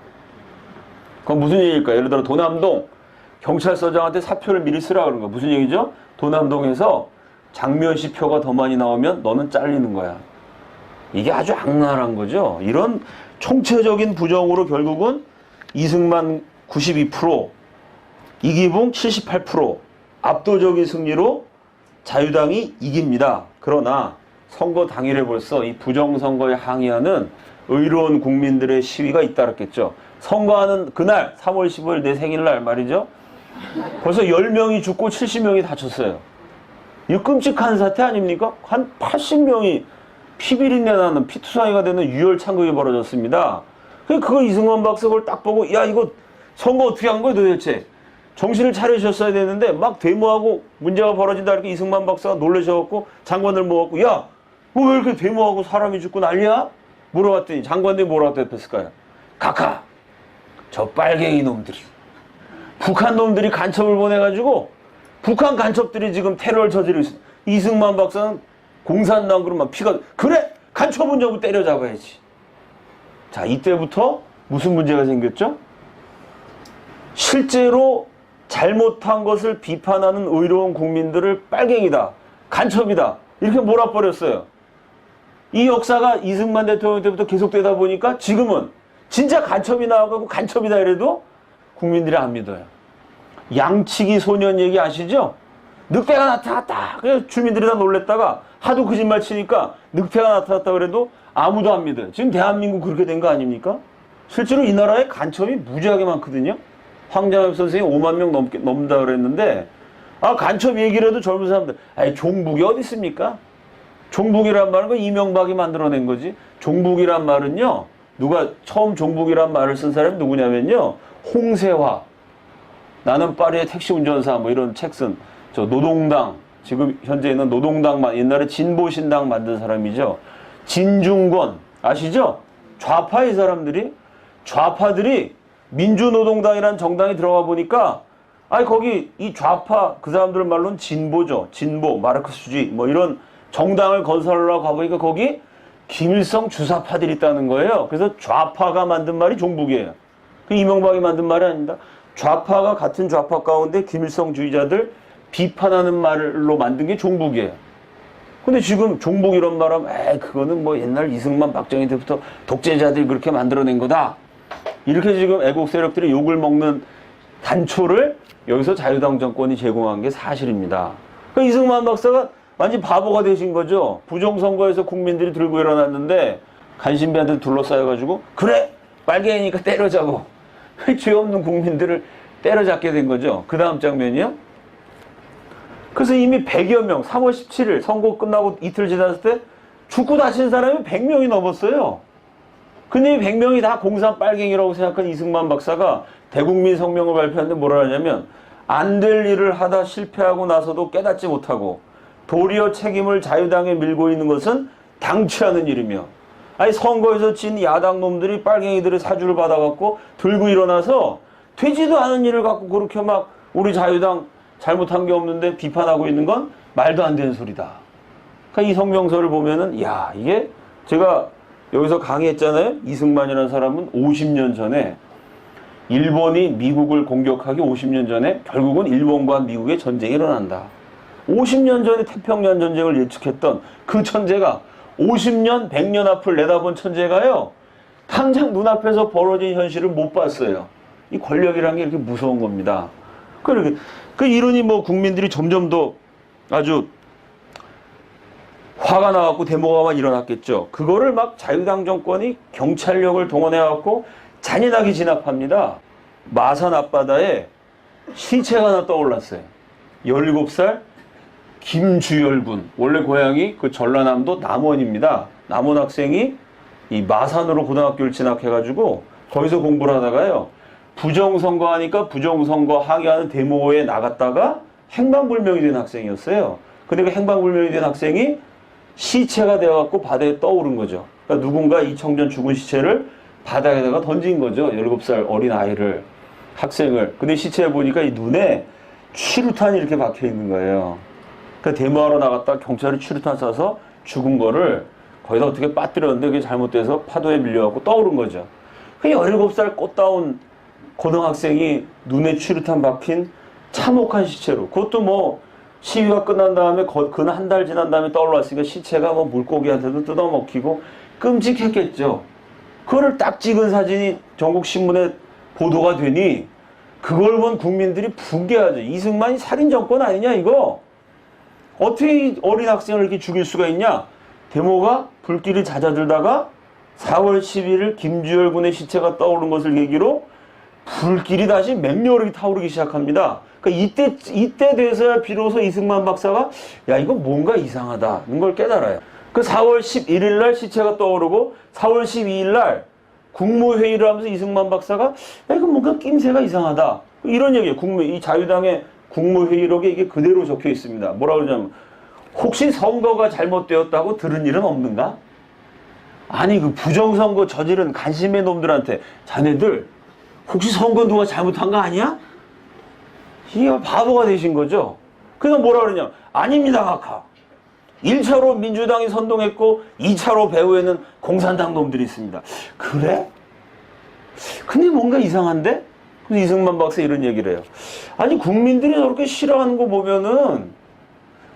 그건 무슨 얘기일까요? 예를 들어 도남동 경찰서장한테 사표를 미리 쓰라 그런 거 무슨 얘기죠? 도남동에서 장면 씨 표가 더 많이 나오면 너는 잘리는 거야. 이게 아주 악랄한 거죠. 이런 총체적인 부정으로 결국은 이승만 92%, 이기붕 78%, 압도적인 승리로 자유당이 이깁니다. 그러나 선거 당일에 벌써 이 부정선거에 항의하는 의로운 국민들의 시위가 잇따랐겠죠. 선거하는 그날 3월 15일 내 생일날 말이죠. 벌써 10명이 죽고 70명이 다쳤어요. 이 끔찍한 사태 아닙니까? 한 80명이 피비린내 나는 피투성이가 되는 유혈창극이 벌어졌습니다. 그거 이승만 박사가 그걸 딱 보고 야 이거 선거 어떻게 한 거야 도대체. 정신을 차리셨어야 되는데 막 데모하고 문제가 벌어진다 이렇게 이승만 박사가 놀라셔갖고 장관들 모아갖고 야 뭐 왜 이렇게 데모하고 사람이 죽고 난리야? 물어봤더니 장관들이 뭐라고 대답했을까요? 각하 저 빨갱이 놈들이 북한 놈들이 간첩을 보내가지고 북한 간첩들이 지금 테러를 저지르고 있어. 이승만 박사는 공산당 그러면 피가 그래 간첩은 좀 때려잡아야지. 자 이때부터 무슨 문제가 생겼죠? 실제로 잘못한 것을 비판하는 의로운 국민들을 빨갱이다, 간첩이다 이렇게 몰아버렸어요. 이 역사가 이승만 대통령 때부터 계속되다 보니까 지금은 진짜 간첩이 나와가지고 간첩이다 이래도 국민들이 안 믿어요. 양치기 소년 얘기 아시죠? 늑대가 나타났다. 그래서 주민들이 다 놀랬다가 하도 거짓말 치니까 늑대가 나타났다 그래도 아무도 안 믿어요. 지금 대한민국 그렇게 된 거 아닙니까? 실제로 이 나라에 간첩이 무지하게 많거든요. 황장엽 선생이 5만 명 넘는다 그랬는데 아 간첩 얘기를 해도 젊은 사람들 아니 종북이 어디 있습니까? 종북이란 말은 그 이명박이 만들어낸 거지. 종북이란 말은요. 누가 처음 종북이란 말을 쓴 사람이 누구냐면요. 홍세화. 나는 파리의 택시 운전사 뭐 이런 책 쓴 저 노동당 지금 현재 있는 노동당 옛날에 진보신당 만든 사람이죠. 진중권 아시죠? 좌파 이 사람들이 좌파들이 민주노동당이라는 정당이 들어가 보니까 아니 거기 이 좌파 그 사람들 말로는 진보죠. 진보 마르크스주의 뭐 이런 정당을 건설하려고 가보니까 거기 김일성 주사파들이 있다는 거예요. 그래서 좌파가 만든 말이 종북이에요. 그 이명박이 만든 말이 아닙니다. 좌파가 같은 좌파 가운데 김일성주의자들 비판하는 말로 만든 게 종북이에요. 근데 지금 종북 이런 말 하면 에이 그거는 뭐 옛날 이승만 박정희 때부터 독재자들이 그렇게 만들어낸 거다. 이렇게 지금 애국 세력들이 욕을 먹는 단초를 여기서 자유당 정권이 제공한 게 사실입니다. 그러니까 이승만 박사가 완전 바보가 되신 거죠. 부정선거에서 국민들이 들고 일어났는데 간신배한테 둘러싸여가지고 그래 빨갱이니까 때려잡고 죄 없는 국민들을 때려잡게 된 거죠. 그 다음 장면이요. 그래서 이미 100여 명 3월 17일 선거 끝나고 이틀 지났을 때 죽고 다친 사람이 100명이 넘었어요. 근데 이 100명이 다 공산 빨갱이라고 생각한 이승만 박사가 대국민 성명을 발표하는데 뭐라 하냐면 안 될 일을 하다 실패하고 나서도 깨닫지 못하고 도리어 책임을 자유당에 밀고 있는 것은 당치 않은 일이며 아니 선거에서 진 야당 놈들이 빨갱이들의 사주를 받아갖고 들고 일어나서 되지도 않은 일을 갖고 그렇게 막 우리 자유당 잘못한 게 없는데 비판하고 있는 건 말도 안 되는 소리다. 그러니까 이 성명서를 보면은 야 이게 제가 여기서 강의했잖아요. 이승만이라는 사람은 50년 전에 일본이 미국을 공격하기 50년 전에 결국은 일본과 미국의 전쟁이 일어난다. 50년 전에 태평양 전쟁을 예측했던 그 천재가 50년, 100년 앞을 내다본 천재가요. 당장 눈앞에서 벌어진 현실을 못 봤어요. 이 권력이라는 게 이렇게 무서운 겁니다. 그 이러니 뭐 국민들이 점점 더 아주 화가 나갖고 데모가 막 일어났겠죠. 그거를 막 자유당 정권이 경찰력을 동원해갖고 잔인하게 진압합니다. 마산 앞바다에 시체가 하나 떠올랐어요. 17살 김주열군. 원래 고향이 그 전라남도 남원입니다. 남원 학생이 이 마산으로 고등학교를 진학해가지고 거기서 공부를 하다가요. 부정선거 하니까 부정선거 항의하는 데모에 나갔다가 행방불명이 된 학생이었어요. 근데 그 행방불명이 된 학생이 시체가 되어갖고 바다에 떠오른 거죠. 그러니까 누군가 이 청년 죽은 시체를 바다에다가 던진 거죠. 17살 어린 아이를, 학생을. 근데 시체에 보니까 이 눈에 취루탄이 이렇게 박혀 있는 거예요. 그러니까 데모하러 나갔다 경찰이 취루탄 쏴서 죽은 거를 거기다 어떻게 빠뜨렸는데 그게 잘못돼서 파도에 밀려갖고 떠오른 거죠. 그 17살 꽃다운 고등학생이 눈에 취루탄 박힌 참혹한 시체로, 그것도 뭐 시위가 끝난 다음에 근 한 달 지난 다음에 떠올랐으니까 시체가 뭐 물고기한테도 뜯어먹히고 끔찍했겠죠. 그거를 딱 찍은 사진이 전국신문에 보도가 되니 그걸 본 국민들이 분개하죠. 이승만이 살인정권 아니냐 이거. 어떻게 어린 학생을 이렇게 죽일 수가 있냐. 데모가 불길이 잦아들다가 4월 11일 김주열 군의 시체가 떠오른 것을 계기로 불길이 다시 맹렬하게 타오르기 시작합니다. 그러니까 이때 돼서야 비로소 이승만 박사가 야 이거 뭔가 이상하다는 걸 깨달아요. 그 4월 11일 날 시체가 떠오르고 4월 12일 날 국무회의를 하면서 이승만 박사가 야 이거 뭔가 낌새가 이상하다 이런 얘기예요. 이 자유당의 국무회의록에 이게 그대로 적혀 있습니다. 뭐라 그러냐면 혹시 선거가 잘못되었다고 들은 일은 없는가? 아니 그 부정선거 저지른 간심의 놈들한테 자네들 혹시 선거 누가 잘못한 거 아니야? 이게 바보가 되신 거죠. 그래서 뭐라 그러냐? 아닙니다 각하. 1차로 민주당이 선동했고 2차로 배후에는 공산당 놈들이 있습니다. 그래? 근데 뭔가 이상한데? 그래서 이승만 박사 이런 얘기를 해요. 아니 국민들이 저렇게 싫어하는 거 보면은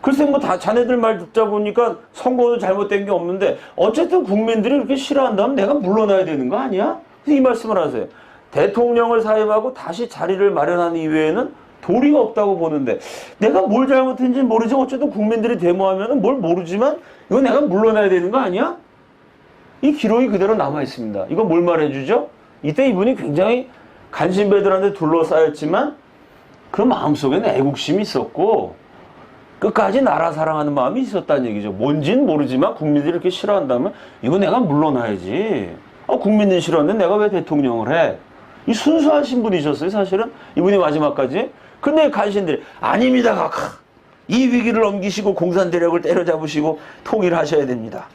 글쎄 뭐 다 자네들 말 듣자 보니까 선거도 잘못된 게 없는데 어쨌든 국민들이 그렇게 싫어한다면 내가 물러나야 되는 거 아니야? 그래서 이 말씀을 하세요. 대통령을 사임하고 다시 자리를 마련하는 이외에는 도리가 없다고 보는데 내가 뭘 잘못했는지 모르지 어쨌든 국민들이 데모하면은 뭘 모르지만 이거 내가 물러나야 되는 거 아니야? 이 기록이 그대로 남아 있습니다. 이거 뭘 말해주죠? 이때 이분이 굉장히 간신배들한테 둘러싸였지만 그 마음속에는 애국심이 있었고 끝까지 나라 사랑하는 마음이 있었다는 얘기죠. 뭔진 모르지만 국민들이 이렇게 싫어한다면 이거 내가 물러나야지. 국민들이 싫어하는데 내가 왜 대통령을 해? 이 순수하신 분이셨어요 사실은. 이분이 마지막까지. 근데 간신들이 아닙니다 각하. 이 위기를 넘기시고 공산대력을 때려잡으시고 통일하셔야 됩니다.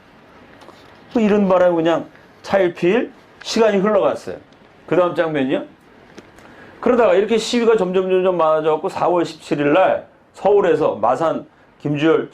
뭐 이런 바람에 그냥 차일피일 시간이 흘러갔어요. 그 다음 장면이요. 그러다가 이렇게 시위가 점점 많아져갖고 4월 17일 날 서울에서 마산 김주열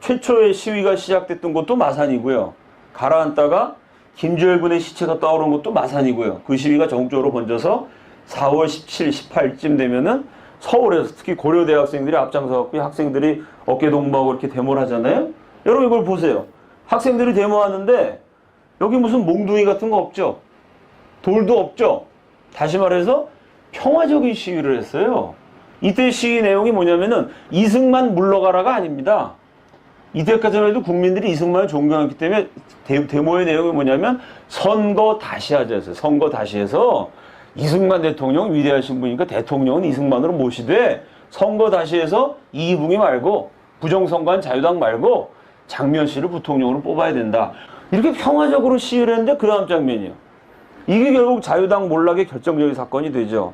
최초의 시위가 시작됐던 곳도 마산이고요. 가라앉다가 김주열 군의 시체가 떠오른 것도 마산이고요. 그 시위가 전국적으로 번져서 4월 17, 18쯤 되면은 서울에서 특히 고려대 학생들이 앞장서갖고 학생들이 어깨동무하고 이렇게 데모를 하잖아요. 여러분 이걸 보세요. 학생들이 데모하는데 여기 무슨 몽둥이 같은 거 없죠? 돌도 없죠? 다시 말해서 평화적인 시위를 했어요. 이때 시위 내용이 뭐냐면은 이승만 물러가라가 아닙니다. 이때까지만 해도 국민들이 이승만을 존경했기 때문에 데모의 내용이 뭐냐면 선거 다시 하자였어요. 선거 다시 해서 이승만 대통령 위대하신 분이니까 대통령은 이승만으로 모시되 선거 다시 해서 이의붕이 말고 부정선거한 자유당 말고 장면 씨를 부통령으로 뽑아야 된다. 이렇게 평화적으로 시위를 했는데 그 다음 장면이요. 이게 결국 자유당 몰락의 결정적인 사건이 되죠.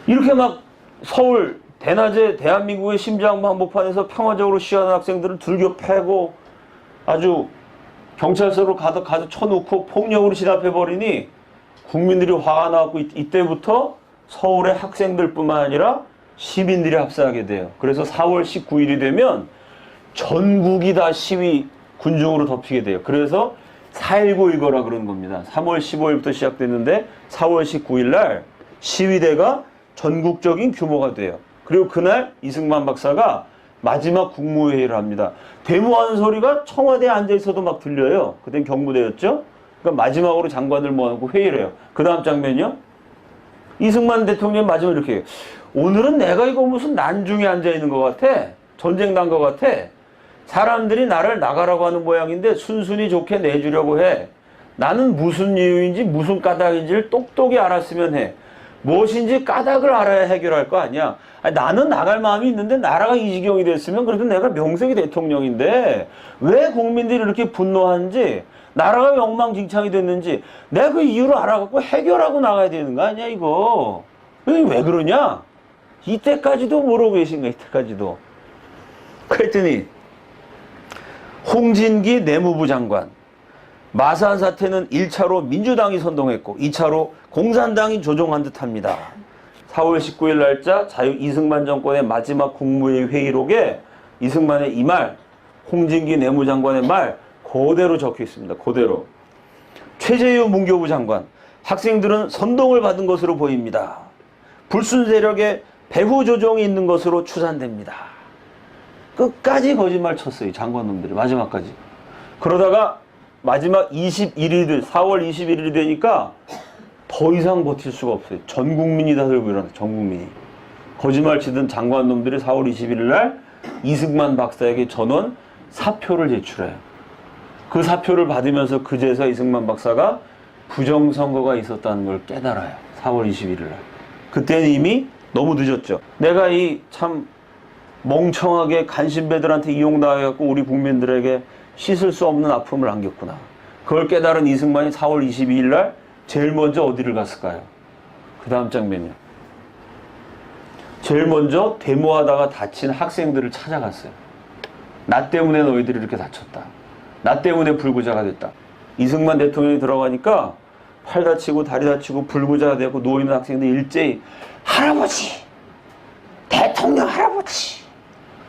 이렇게 막 서울 대낮에 대한민국의 심장 한복판에서 평화적으로 시위하는 학생들을 들겨 패고 아주 경찰서로 가득 쳐놓고 폭력으로 진압해버리니 국민들이 화가 나고 이때부터 서울의 학생들뿐만 아니라 시민들이 합사하게 돼요. 그래서 4월 19일이 되면 전국이 다 시위 군중으로 덮이게 돼요. 그래서 4.19 일거라 그런 겁니다. 3월 15일부터 시작됐는데 4월 19일 날 시위대가 전국적인 규모가 돼요. 그리고 그날 이승만 박사가 마지막 국무회의를 합니다. 데모하는 소리가 청와대에 앉아있어도 막 들려요. 그땐 경무대였죠. 그러니까 마지막으로 장관들 모아놓고 회의를 해요. 그 다음 장면이요. 이승만 대통령이 마지막에 이렇게 해요. 오늘은 내가 이거 무슨 난중에 앉아있는 것 같아. 전쟁 난 것 같아. 사람들이 나를 나가라고 하는 모양인데 순순히 좋게 내주려고 해. 나는 무슨 이유인지 무슨 까닭인지를 똑똑히 알았으면 해. 무엇인지 까닭을 알아야 해결할 거 아니야. 아니, 나는 나갈 마음이 있는데 나라가 이 지경이 됐으면 그래도 내가 명색이 대통령인데 왜 국민들이 이렇게 분노하는지 나라가 왜 엉망진창이 됐는지 내가 그 이유를 알아갖고 해결하고 나가야 되는 거 아니야 이거. 왜 그러냐? 이때까지도 모르고 계신 거야. 이때까지도. 그랬더니 홍진기 내무부 장관 마산 사태는 1차로 민주당이 선동했고 2차로 공산당이 조종한 듯합니다. 4월 19일 날짜 이승만 정권의 마지막 국무회의 회의록에 이승만의 이 말, 홍진기 내무장관의 말 그대로 적혀 있습니다. 그대로. 최재유 문교부 장관, 학생들은 선동을 받은 것으로 보입니다. 불순 세력의 배후 조종이 있는 것으로 추산됩니다. 끝까지 거짓말 쳤어요. 장관놈들이 마지막까지. 그러다가 마지막 4월 21일이 되니까 더 이상 버틸 수가 없어요. 전 국민이 다 들고 일어나, 전 국민이. 거짓말 치던 장관놈들이 4월 21일 날 이승만 박사에게 전원 사표를 제출해요. 그 사표를 받으면서 그제서 이승만 박사가 부정선거가 있었다는 걸 깨달아요. 4월 21일 날. 그때는 이미 너무 늦었죠. 내가 이 참 멍청하게 간신배들한테 이용당해갖고 우리 국민들에게 씻을 수 없는 아픔을 안겼구나. 그걸 깨달은 이승만이 4월 22일 날 제일 먼저 어디를 갔을까요? 그 다음 장면이요. 제일 먼저 데모하다가 다친 학생들을 찾아갔어요. 나 때문에 너희들이 이렇게 다쳤다. 나 때문에 불구자가 됐다. 이승만 대통령이 들어가니까 팔 다치고 다리 다치고 불구자가 되고 누워있는 학생들이 일제히 할아버지! 대통령 할아버지!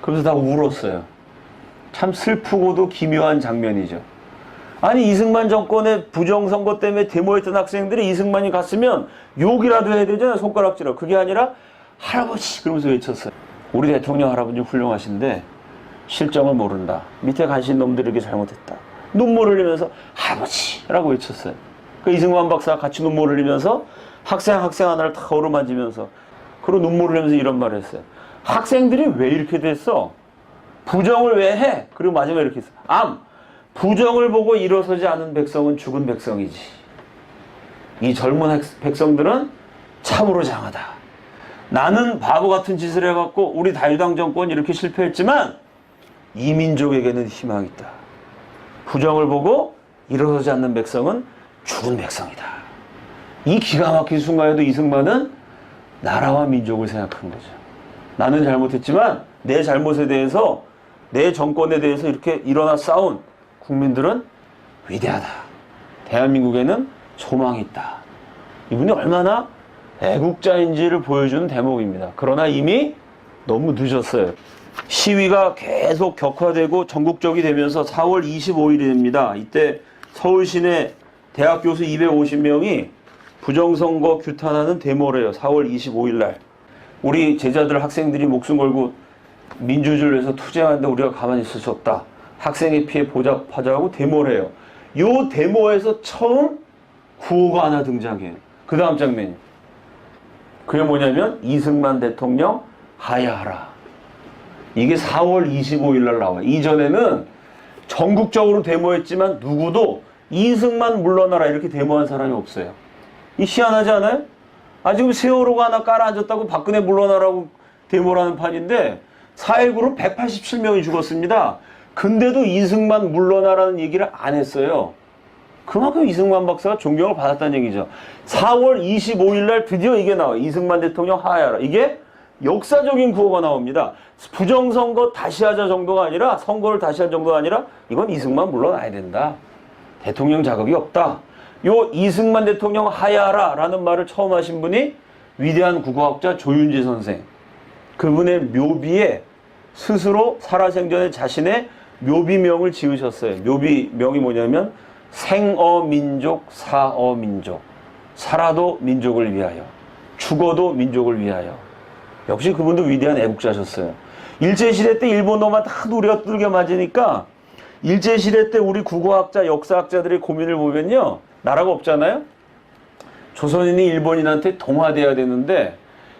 그러면서 다 울었어요. 참 슬프고도 기묘한 장면이죠. 아니 이승만 정권의 부정선거 때문에 데모했던 학생들이 이승만이 갔으면 욕이라도 해야 되잖아요. 손가락질하고. 그게 아니라 할아버지 그러면서 외쳤어요. 우리 대통령 할아버지 훌륭하신데 실정을 모른다. 밑에 가신 놈들에게 잘못했다. 눈물 흘리면서 할아버지라고 외쳤어요. 그 이승만 박사가 같이 눈물 흘리면서 학생 하나를 다 어루만지면서 그리고 눈물 흘리면서 이런 말을 했어요. 학생들이 왜 이렇게 됐어? 부정을 왜 해? 그리고 마지막에 이렇게 했어요. 부정을 보고 일어서지 않은 백성은 죽은 백성이지. 이 젊은 백성들은 참으로 장하다. 나는 바보 같은 짓을 해갖고 우리 자유당 정권 이렇게 실패했지만 이 민족에게는 희망이 있다. 부정을 보고 일어서지 않는 백성은 죽은 백성이다. 이 기가 막힌 순간에도 이승만은 나라와 민족을 생각한 거죠. 나는 잘못했지만 내 잘못에 대해서 내 정권에 대해서 이렇게 일어나 싸운 국민들은 위대하다. 대한민국에는 소망이 있다. 이분이 얼마나 애국자인지를 보여주는 대목입니다. 그러나 이미 너무 늦었어요. 시위가 계속 격화되고 전국적이 되면서 4월 25일이 됩니다. 이때 서울 시내 대학 교수 250명이 부정선거 규탄하는 데모를 해요. 4월 25일 날. 우리 제자들 학생들이 목숨 걸고 민주주의를 위해서 투쟁하는데 우리가 가만히 있을 수 없다. 학생의 피해 보장하자고 데모를 해요. 요 데모에서 처음 구호가 하나 등장해요. 그 다음 장면이. 그게 뭐냐면 이승만 대통령 하야하라. 이게 4월 25일 날 나와요. 이전에는 전국적으로 데모했지만 누구도 이승만 물러나라 이렇게 데모한 사람이 없어요. 이 희한하지 않아요? 지금 세월호가 하나 깔아앉았다고 박근혜 물러나라고 데모를 하는 판인데 4.19로 187명이 죽었습니다. 근데도 이승만 물러나라는 얘기를 안 했어요. 그만큼 이승만 박사가 존경을 받았다는 얘기죠. 4월 25일 날 드디어 이게 나와요. 이승만 대통령 하야하라. 이게 역사적인 구호가 나옵니다. 부정선거 다시 하자 정도가 아니라 선거를 다시 할 정도가 아니라 이건 이승만 물러나야 된다. 대통령 자격이 없다. 요 이승만 대통령 하야하라 라는 말을 처음 하신 분이 위대한 국어학자 조윤재 선생. 그분의 묘비에 스스로 살아생전에 자신의 묘비명을 지으셨어요. 묘비명이 뭐냐면 생어민족 사어민족. 살아도 민족을 위하여 죽어도 민족을 위하여. 역시 그분도 위대한 애국자셨어요. 일제시대 때 일본 놈한테 하도 우리가 두들겨 맞으니까 일제시대 때 우리 국어학자 역사학자들의 고민을 보면요. 나라가 없잖아요. 조선인이 일본인한테 동화돼야 되는데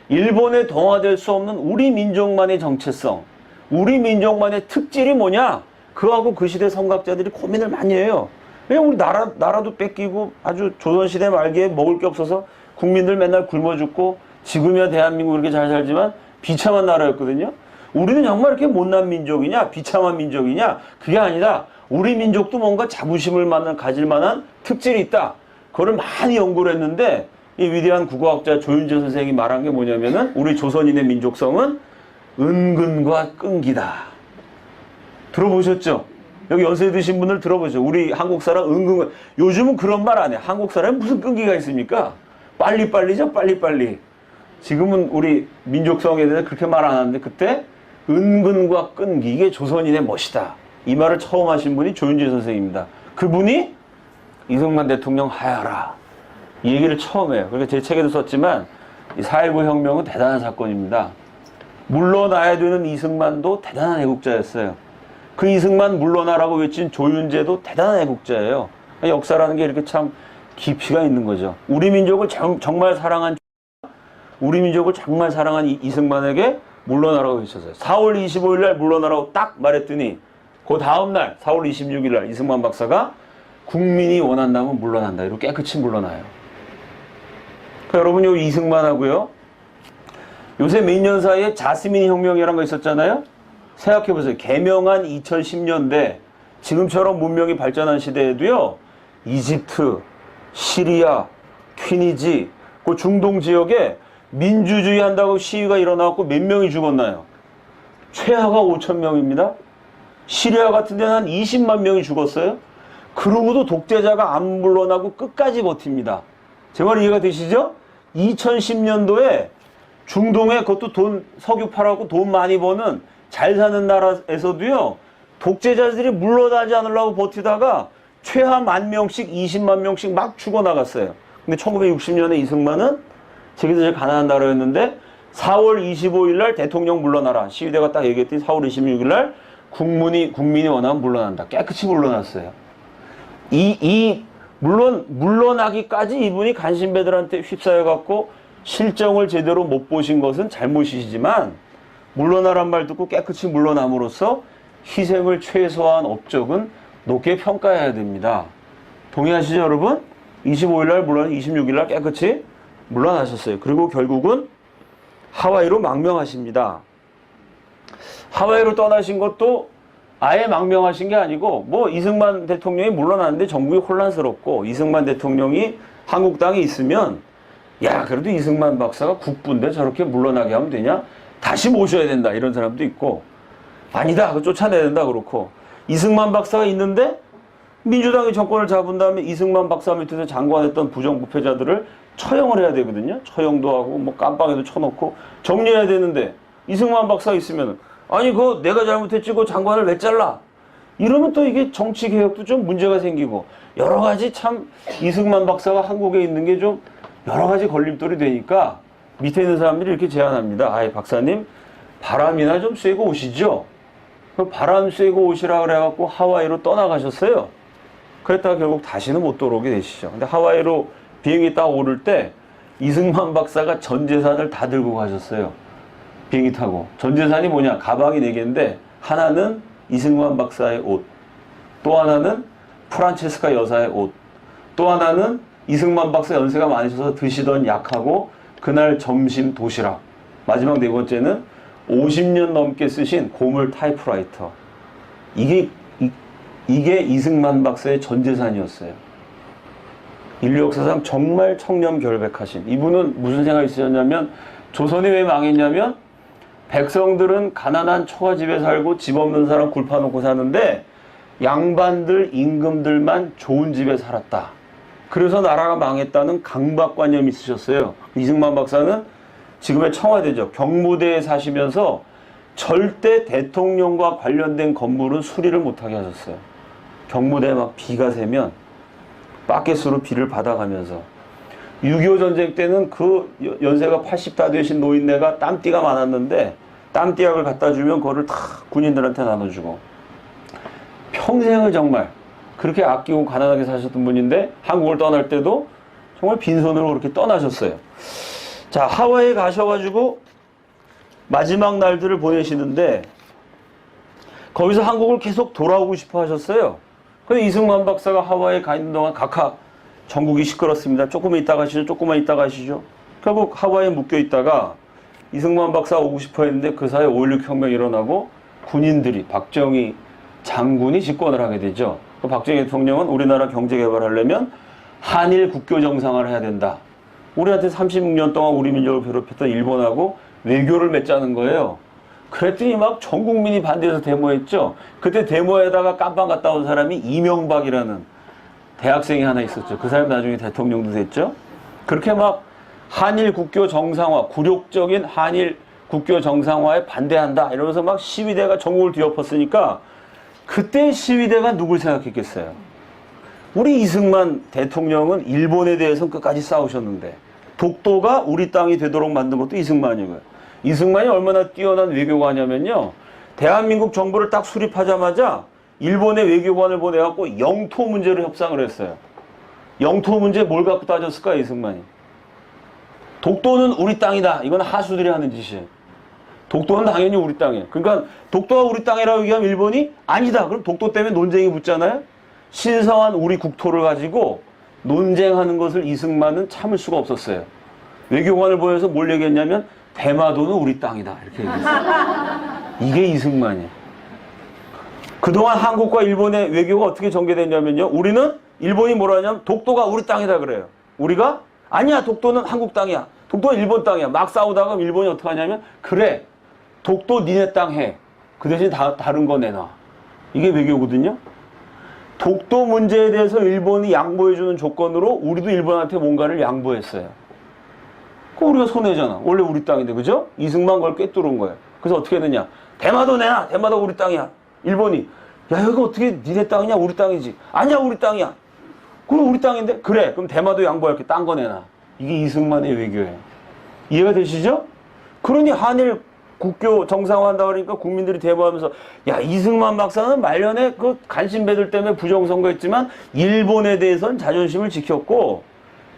일본에 동화될 수 없는 우리 민족만의 정체성, 우리 민족만의 특질이 뭐냐? 그하고 그 시대 선각자들이 고민을 많이 해요. 왜냐면 우리 나라도 뺏기고 아주 조선시대 말기에 먹을 게 없어서 국민들 맨날 굶어 죽고 지금이야 대한민국 이렇게 잘 살지만 비참한 나라였거든요. 우리는 정말 이렇게 못난 민족이냐? 비참한 민족이냐? 그게 아니라 우리 민족도 뭔가 자부심을 가질 만한 특질이 있다. 그거를 많이 연구를 했는데 이 위대한 국어학자 조윤재 선생이 말한 게 뭐냐면은 우리 조선인의 민족성은 은근과 끈기다. 들어보셨죠? 여기 연세 드신 분들 들어보죠. 우리 한국 사람 은근, 요즘은 그런 말 안 해. 한국 사람에 무슨 끈기가 있습니까? 빨리빨리죠, 빨리빨리. 지금은 우리 민족성에 대해서 그렇게 말 안 하는데 그때 은근과 끈기, 이게 조선인의 멋이다. 이 말을 처음 하신 분이 조윤재 선생입니다. 그분이 이승만 대통령 하야라. 이 얘기를 처음 해요. 그러니까 제 책에도 썼지만 이 4.19 혁명은 대단한 사건입니다. 물러나야 되는 이승만도 대단한 애국자였어요. 그 이승만 물러나라고 외친 조윤재도 대단한 애국자예요. 역사라는 게 이렇게 참 깊이가 있는 거죠. 우리 민족을 정말 사랑한 이승만에게 물러나라고 외쳤어요. 4월 25일 날 물러나라고 딱 말했더니 그 다음 날 4월 26일 날 이승만 박사가 국민이 원한다면 물러난다. 이렇게 깨끗이 물러나요. 그러니까 여러분 요 이승만하고요. 요새 몇 년 사이에 자스민 혁명이라는 거 있었잖아요. 생각해보세요. 개명한 2010년대 지금처럼 문명이 발전한 시대에도요. 이집트, 시리아, 튀니지, 그 중동 지역에 민주주의 한다고 시위가 일어나고 몇 명이 죽었나요? 최하가 5천 명입니다. 시리아 같은 데는 한 20만 명이 죽었어요. 그러고도 독재자가 안 물러나고 끝까지 버팁니다. 제 말 이해가 되시죠? 2010년도에 중동에 그것도 석유 팔아고 돈 많이 버는 잘 사는 나라에서도요. 독재자들이 물러나지 않으려고 버티다가 최하 10,000명씩 20만 명씩 막 죽어나갔어요. 근데 1960년에 이승만은 세계에서 제일 가난한 나라였는데 4월 25일 날 대통령 물러나라. 시위대가 딱 얘기했더니 4월 26일 날 국민이 원하면 물러난다. 깨끗이 물러났어요. 물러나기까지 이분이 간신배들한테 휩싸여갖고 실정을 제대로 못 보신 것은 잘못이시지만 물러나란 말 듣고 깨끗이 물러남으로써 희생을 최소화한 업적은 높게 평가해야 됩니다. 동의하시죠, 여러분? 25일 날 물론 26일 날 깨끗이 물러나셨어요. 그리고 결국은 하와이로 망명하십니다. 하와이로 떠나신 것도 아예 망명하신 게 아니고 뭐 이승만 대통령이 물러났는데 전국이 혼란스럽고 이승만 대통령이 한국 땅에 있으면 야 그래도 이승만 박사가 국부인데 저렇게 물러나게 하면 되냐? 다시 모셔야 된다 이런 사람도 있고 아니다 그거 쫓아내야 된다 그렇고 이승만 박사가 있는데 민주당이 정권을 잡은 다음에 이승만 박사 밑에서 장관했던 부정부패자들을 처형을 해야 되거든요. 처형도 하고 뭐 깜빵에도 쳐놓고 정리해야 되는데 이승만 박사가 있으면 아니 그거 내가 잘못했지 그 장관을 왜 잘라? 이러면 또 이게 정치개혁도 좀 문제가 생기고 여러 가지 참 이승만 박사가 한국에 있는 게 좀 여러 가지 걸림돌이 되니까 밑에 있는 사람들이 이렇게 제안합니다. 아이 박사님 바람이나 좀 쐬고 오시죠. 그 바람 쐬고 오시라 그래갖고 하와이로 떠나가셨어요. 그랬다가 결국 다시는 못 돌아오게 되시죠. 근데 하와이로 비행기 딱 오를 때 이승만 박사가 전 재산을 다 들고 가셨어요. 비행기 타고. 전 재산이 뭐냐? 가방이 4개인데 하나는 이승만 박사의 옷, 또 하나는 프란체스카 여사의 옷, 또 하나는 이승만 박사 연세가 많으셔서 드시던 약하고 그날 점심 도시락, 마지막 4번째는 50년 넘게 쓰신 고물 타이프라이터. 이게 이승만 박사의 전 재산이었어요. 인류 역사상 정말 청렴결백하신 이분은 무슨 생각이 있으셨냐면 조선이 왜 망했냐면 백성들은 가난한 초가집에 살고 집 없는 사람 굴파놓고 사는데 양반들 임금들만 좋은 집에 살았다. 그래서 나라가 망했다는 강박관념이 있으셨어요. 이승만 박사는 지금의 청와대죠. 경무대에 사시면서 절대 대통령과 관련된 건물은 수리를 못하게 하셨어요. 경무대에 막 비가 새면 바켓으로 비를 받아가면서 6.25 전쟁 때는 그 연세가 80 다 되신 노인네가 땀띠가 많았는데 땀띠약을 갖다 주면 그거를 다 군인들한테 나눠주고 평생을 정말 그렇게 아끼고 가난하게 사셨던 분인데 한국을 떠날 때도 정말 빈손으로 그렇게 떠나셨어요. 자, 하와이에 가셔가지고 마지막 날들을 보내시는데 거기서 한국을 계속 돌아오고 싶어 하셨어요. 근데 이승만 박사가 하와이에 가 있는 동안 각하 전국이 시끄럽습니다. 조금만 있다 가시죠. 조금만 있다 가시죠. 결국 하와이에 묶여 있다가 이승만 박사 오고 싶어 했는데 그 사이에 5.16 혁명이 일어나고 군인들이 박정희 장군이 집권을 하게 되죠. 그 박정희 대통령은 우리나라 경제 개발하려면 한일 국교 정상화를 해야 된다. 우리한테 36년 동안 우리 민족을 괴롭혔던 일본하고 외교를 맺자는 거예요. 그랬더니 막 전 국민이 반대해서 데모했죠. 그때 데모에다가 깜빵 갔다 온 사람이 이명박이라는 대학생이 하나 있었죠. 그 사람 나중에 대통령도 됐죠. 그렇게 막 한일 국교 정상화, 굴욕적인 한일 국교 정상화에 반대한다 이러면서 막 시위대가 전국을 뒤엎었으니까 그때 시위대가 누굴 생각했겠어요? 우리 이승만 대통령은 일본에 대해서는 끝까지 싸우셨는데 독도가 우리 땅이 되도록 만든 것도 이승만이고요. 이승만이 얼마나 뛰어난 외교가냐면요. 대한민국 정부를 딱 수립하자마자 일본의 외교관을 보내갖고 영토 문제로 협상을 했어요. 영토 문제 뭘 갖고 따졌을까, 이승만이? 독도는 우리 땅이다. 이건 하수들이 하는 짓이에요. 독도는 당연히 우리 땅이에요. 그러니까 독도가 우리 땅이라고 얘기하면 일본이 아니다. 그럼 독도 때문에 논쟁이 붙잖아요. 신성한 우리 국토를 가지고 논쟁하는 것을 이승만은 참을 수가 없었어요. 외교관을 보내서 뭘 얘기했냐면 대마도는 우리 땅이다. 이렇게 얘기했어요. 이게 이승만이에요. 그동안 한국과 일본의 외교가 어떻게 전개됐냐면요. 우리는 일본이 뭐라 하냐면 독도가 우리 땅이다 그래요. 우리가 아니야, 독도는 한국 땅이야. 독도는 일본 땅이야. 막 싸우다가 일본이 어떻게 하냐면 그래, 독도 니네 땅 해. 그 대신 다른 거 내놔. 이게 외교거든요. 독도 문제에 대해서 일본이 양보해주는 조건으로 우리도 일본한테 뭔가를 양보했어요. 그 우리가 손해잖아. 원래 우리 땅인데, 그죠? 이승만 그걸 꿰뚫은 거예요. 그래서 어떻게 했느냐. 대마도 내놔. 대마도 우리 땅이야. 일본이. 야, 여기 어떻게 니네 땅이냐? 우리 땅이지. 아니야, 우리 땅이야. 그럼 우리 땅인데? 그래. 그럼 대마도 양보할게. 딴 거 내놔. 이게 이승만의 외교예요. 이해가 되시죠? 그러니 한일 국교 정상화한다 그러니까 국민들이 대모하면서 야, 이승만 박사는 말년에 그 간신배들 때문에 부정선거했지만 일본에 대해서는 자존심을 지켰고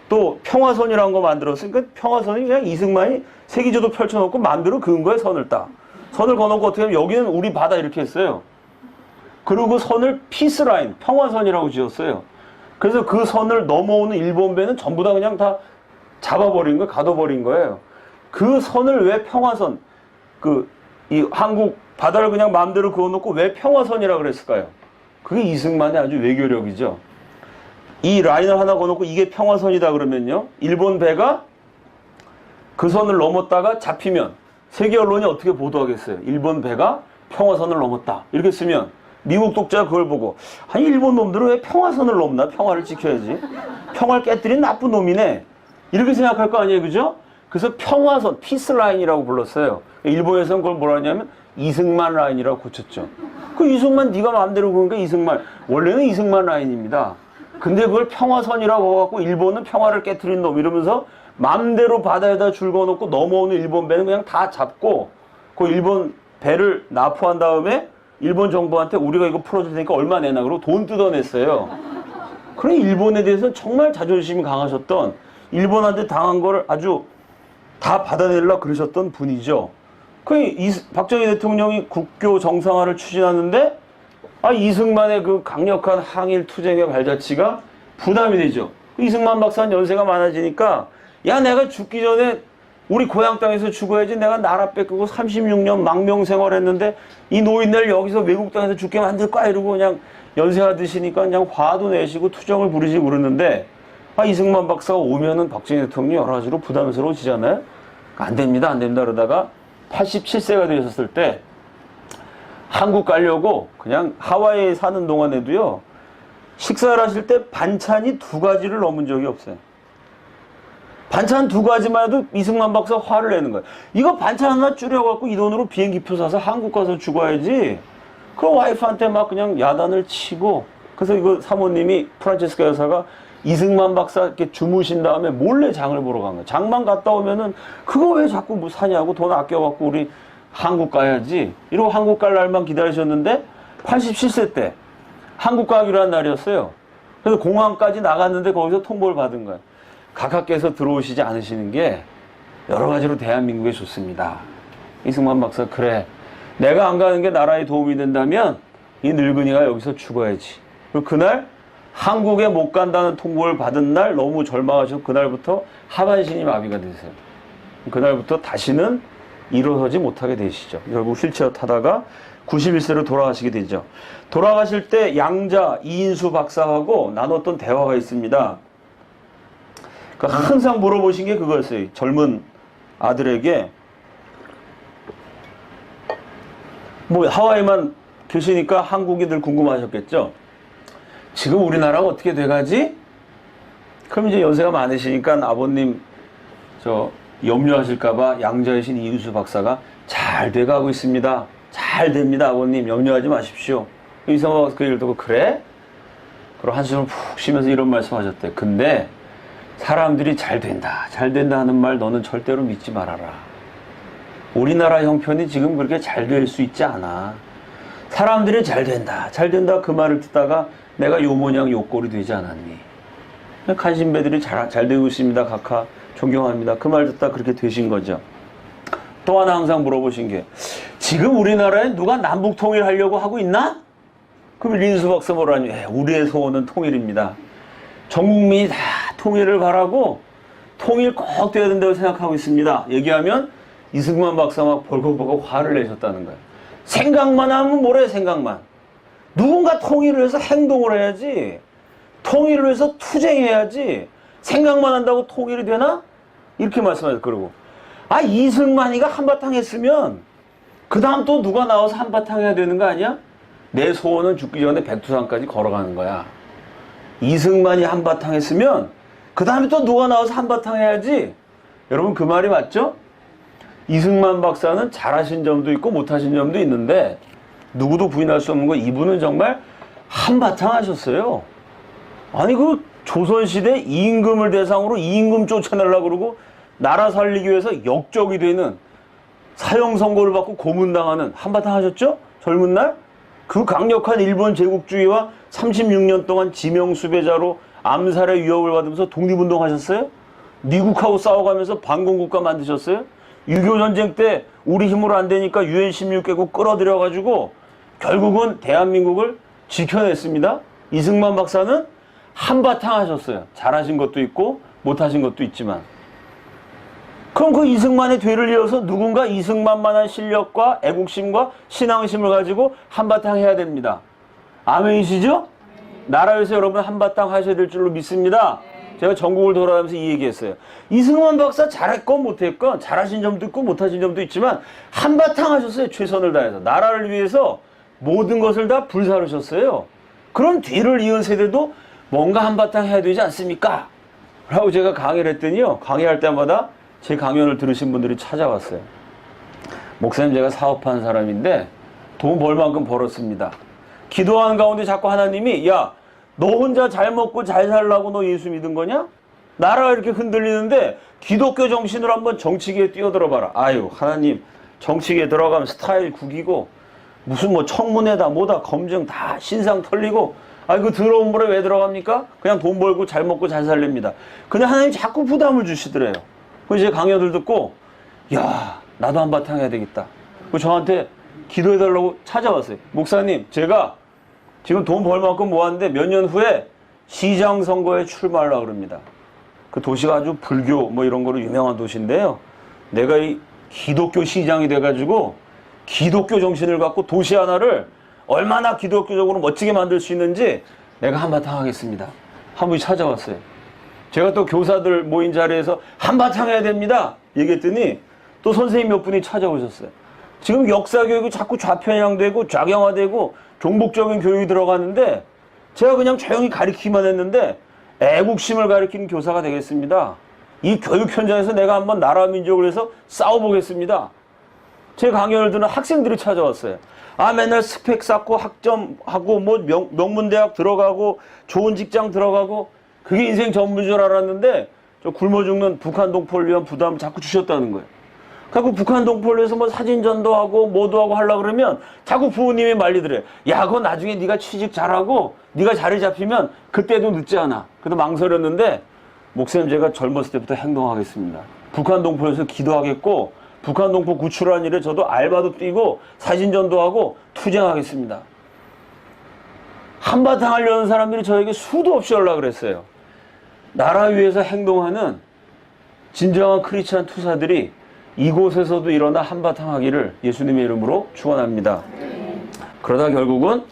또 평화선이라는 거 만들었으니까 평화선이 그냥 이승만이 세기조도 펼쳐놓고 마음대로 그은 거에 선을 따. 선을 거놓고 어떻게 하면 여기는 우리 바다 이렇게 했어요. 그리고 그 선을 피스라인, 평화선이라고 지었어요. 그래서 그 선을 넘어오는 일본 배는 전부 다 그냥 다 잡아버린 거예요. 가둬버린 거예요. 그 선을 왜 평화선, 이 한국 바다를 그냥 마음대로 그어놓고 왜 평화선이라고 그랬을까요? 그게 이승만의 아주 외교력이죠. 이 라인을 하나 그어놓고 이게 평화선이다 그러면요. 일본 배가 그 선을 넘었다가 잡히면 세계 언론이 어떻게 보도하겠어요? 일본 배가 평화선을 넘었다. 이렇게 쓰면 미국 독자가 그걸 보고 아니 일본 놈들은 왜 평화선을 넘나? 평화를 지켜야지. 평화를 깨뜨린 나쁜 놈이네. 이렇게 생각할 거 아니에요. 그죠? 그래서 평화선, 피스라인이라고 불렀어요. 일본에서는 그걸 뭐라 하냐면 이승만 라인이라고 고쳤죠. 그 이승만 네가 마음대로 그러니까 이승만. 원래는 이승만 라인입니다. 근데 그걸 평화선이라고 해갖고 일본은 평화를 깨뜨린 놈 이러면서 마음대로 바다에다 줄 그어놓고 넘어오는 일본 배는 그냥 다 잡고 그 일본 배를 납포한 다음에 일본 정부한테 우리가 이거 풀어줄 테니까 얼마 내나 그러고 돈 뜯어냈어요. 그러니 일본에 대해서는 정말 자존심이 강하셨던 일본한테 당한 걸 아주 다 받아내려고 그러셨던 분이죠. 박정희 대통령이 국교 정상화를 추진하는데 이승만의 그 강력한 항일 투쟁의 발자취가 부담이 되죠. 이승만 박사는 연세가 많아지니까 야, 내가 죽기 전에 우리 고향 땅에서 죽어야지. 내가 나라 뺏기고 36년 망명 생활했는데 이 노인네를 여기서 외국 땅에서 죽게 만들 거야 이러고 그냥 연세가 드시니까 그냥 화도 내시고 투정을 부리시고 그러는데 이승만 박사가 오면은 박정희 대통령이 여러 가지로 부담스러워지잖아요. 안 됩니다, 안 됩니다. 그러다가 87세가 되셨을 때 한국 가려고 그냥 하와이에 사는 동안에도요, 식사를 하실 때 반찬이 2가지를 넘은 적이 없어요. 반찬 2가지만 해도 이승만 박사 화를 내는 거예요. 이거 반찬 하나 줄여갖고 이 돈으로 비행기표 사서 한국 가서 죽어야지. 그 와이프한테 막 그냥 야단을 치고, 그래서 이거 사모님이 프란체스카 여사가 이승만 박사 이렇게 주무신 다음에 몰래 장을 보러 간 거예요. 장만 갔다 오면은 그거 왜 자꾸 뭐 사냐고 돈 아껴갖고 우리 한국 가야지. 이러고 한국 갈 날만 기다리셨는데 87세 때 한국 가기로 한 날이었어요. 그래서 공항까지 나갔는데 거기서 통보를 받은 거예요. 가깝게서 들어오시지 않으시는 게 여러 가지로 대한민국에 좋습니다. 이승만 박사 그래. 내가 안 가는 게 나라에 도움이 된다면 이 늙은이가 여기서 죽어야지. 그리고 그날 한국에 못 간다는 통보를 받은 날 너무 절망하셔서 그날부터 하반신이 마비가 되세요. 그날부터 다시는 일어서지 못하게 되시죠. 결국 휠체어 타다가 91세로 돌아가시게 되죠. 돌아가실 때 양자 이인수 박사하고 나눴던 대화가 있습니다. 항상 물어보신 게 그거였어요. 젊은 아들에게 뭐 하와이만 계시니까 한국이 늘 궁금하셨겠죠. 지금 우리나라가 어떻게 돼가지? 그럼 이제 연세가 많으시니까 아버님 염려하실까봐 양자이신 이인수 박사가 잘 돼가고 있습니다. 잘 됩니다, 아버님. 염려하지 마십시오. 이승만 박사 그 얘기를 듣고 그래? 그리고 한숨을 푹 쉬면서 이런 말씀하셨대. 근데 사람들이 잘 된다 하는 말 너는 절대로 믿지 말아라. 우리나라 형편이 지금 그렇게 잘 될 수 있지 않아. 사람들이 잘 된다, 잘 된다 그 말을 듣다가 내가 요 모양 요 꼴이 되지 않았니? 간신배들이 잘 되고 있습니다. 각하 존경합니다. 그 말 듣다 그렇게 되신 거죠. 또 하나 항상 물어보신 게 지금 우리나라에 누가 남북 통일하려고 하고 있나? 그럼 린수 박사 뭐라니? 우리의 소원은 통일입니다. 전 국민이 다 통일을 바라고 통일 꼭 돼야 된다고 생각하고 있습니다. 얘기하면 이승만 박사 막 벌컥벌컥 화를 내셨다는 거예요. 생각만 하면 뭐래 생각만. 누군가 통일을 해서 행동을 해야지. 통일을 해서 투쟁해야지. 생각만 한다고 통일이 되나? 이렇게 말씀하셨어요. 그러고 이승만이가 한바탕 했으면 그 다음 또 누가 나와서 한바탕 해야 되는 거 아니야? 내 소원은 죽기 전에 백두산까지 걸어가는 거야. 이승만이 한바탕 했으면 그 다음에 또 누가 나와서 한바탕 해야지. 여러분 그 말이 맞죠? 이승만 박사는 잘하신 점도 있고 못하신 점도 있는데 누구도 부인할 수 없는 거 이분은 정말 한바탕 하셨어요. 아니 그 조선시대 임금을 대상으로 임금 쫓아내려고 그러고 나라 살리기 위해서 역적이 되는 사형 선고를 받고 고문당하는 한바탕 하셨죠? 젊은 날? 그 강력한 일본 제국주의와 36년 동안 지명수배자로 암살의 위협을 받으면서 독립운동하셨어요? 미국하고 싸워가면서 반공국가 만드셨어요? 6.25 전쟁 때 우리 힘으로 안 되니까 UN 16개국 끌어들여가지고 결국은 대한민국을 지켜냈습니다. 이승만 박사는 한바탕 하셨어요. 잘하신 것도 있고 못하신 것도 있지만. 그럼 그 이승만의 뒤를 이어서 누군가 이승만만한 실력과 애국심과 신앙심을 가지고 한바탕 해야 됩니다. 아멘이시죠? 나라에서 여러분 한바탕 하셔야 될 줄로 믿습니다. 제가 전국을 돌아다니면서 이 얘기했어요. 이승만 박사 잘했건 못했건 잘하신 점도 있고 못하신 점도 있지만 한바탕 하셨어요. 최선을 다해서. 나라를 위해서 모든 것을 다 불사르셨어요. 그럼 뒤를 이은 세대도 뭔가 한바탕 해야 되지 않습니까? 라고 제가 강의를 했더니요. 강의할 때마다 제 강연을 들으신 분들이 찾아왔어요. 목사님 제가 사업하는 사람인데 돈 벌 만큼 벌었습니다. 기도하는 가운데 자꾸 하나님이 야 너 혼자 잘 먹고 잘 살라고 너 예수 믿은 거냐? 나라가 이렇게 흔들리는데 기독교 정신으로 한번 정치계에 뛰어들어 봐라. 아유 하나님 정치계에 들어가면 스타일 구기고 무슨 뭐 청문회다 뭐다 검증 다 신상 털리고 그 더러운 물에 왜 들어갑니까? 그냥 돈 벌고 잘 먹고 잘 살랍니다. 근데 하나님 자꾸 부담을 주시더래요. 그래서 제 강연을 듣고 야 나도 한바탕 해야 되겠다. 저한테 기도해달라고 찾아왔어요. 목사님 제가 지금 돈 벌 만큼 모았는데 몇 년 후에 시장 선거에 출마하려고 그럽니다. 그 도시가 아주 불교 뭐 이런 거로 유명한 도시인데요. 내가 이 기독교 시장이 돼가지고 기독교 정신을 갖고 도시 하나를 얼마나 기독교적으로 멋지게 만들 수 있는지 내가 한바탕 하겠습니다. 한 분이 찾아왔어요. 제가 또 교사들 모인 자리에서 한바탕 해야 됩니다. 얘기했더니 또 선생님 몇 분이 찾아오셨어요. 지금 역사 교육이 자꾸 좌편향되고 좌경화되고 종북적인 교육이 들어가는데 제가 그냥 조용히 가르치기만 했는데 애국심을 가르치는 교사가 되겠습니다. 이 교육 현장에서 내가 한번 나라 민족을 해서 싸워보겠습니다. 제 강연을 듣는 학생들이 찾아왔어요. 맨날 스펙 쌓고 학점하고 뭐 명문대학 들어가고 좋은 직장 들어가고 그게 인생 전부인 줄 알았는데 저 굶어 죽는 북한 동포를 위한 부담을 자꾸 주셨다는 거예요. 그래서 북한 동포를 위해서 뭐 사진전도 하고 뭐도 하고 하려고 그러면 자꾸 부모님이 말리더래요. 야 그거 나중에 네가 취직 잘하고 네가 자리 잡히면 그때도 늦지 않아. 그래도 망설였는데 목사님 제가 젊었을 때부터 행동하겠습니다. 북한 동포에서 기도하겠고 북한 동포 구출하는 일에 저도 알바도 뛰고 사진전도 하고 투쟁하겠습니다. 한바탕 하려는 사람들이 저에게 수도 없이 연락을 했어요. 나라 위해서 행동하는 진정한 크리스찬 투사들이 이곳에서도 일어나 한바탕 하기를 예수님의 이름으로 축원합니다. 그러다 결국은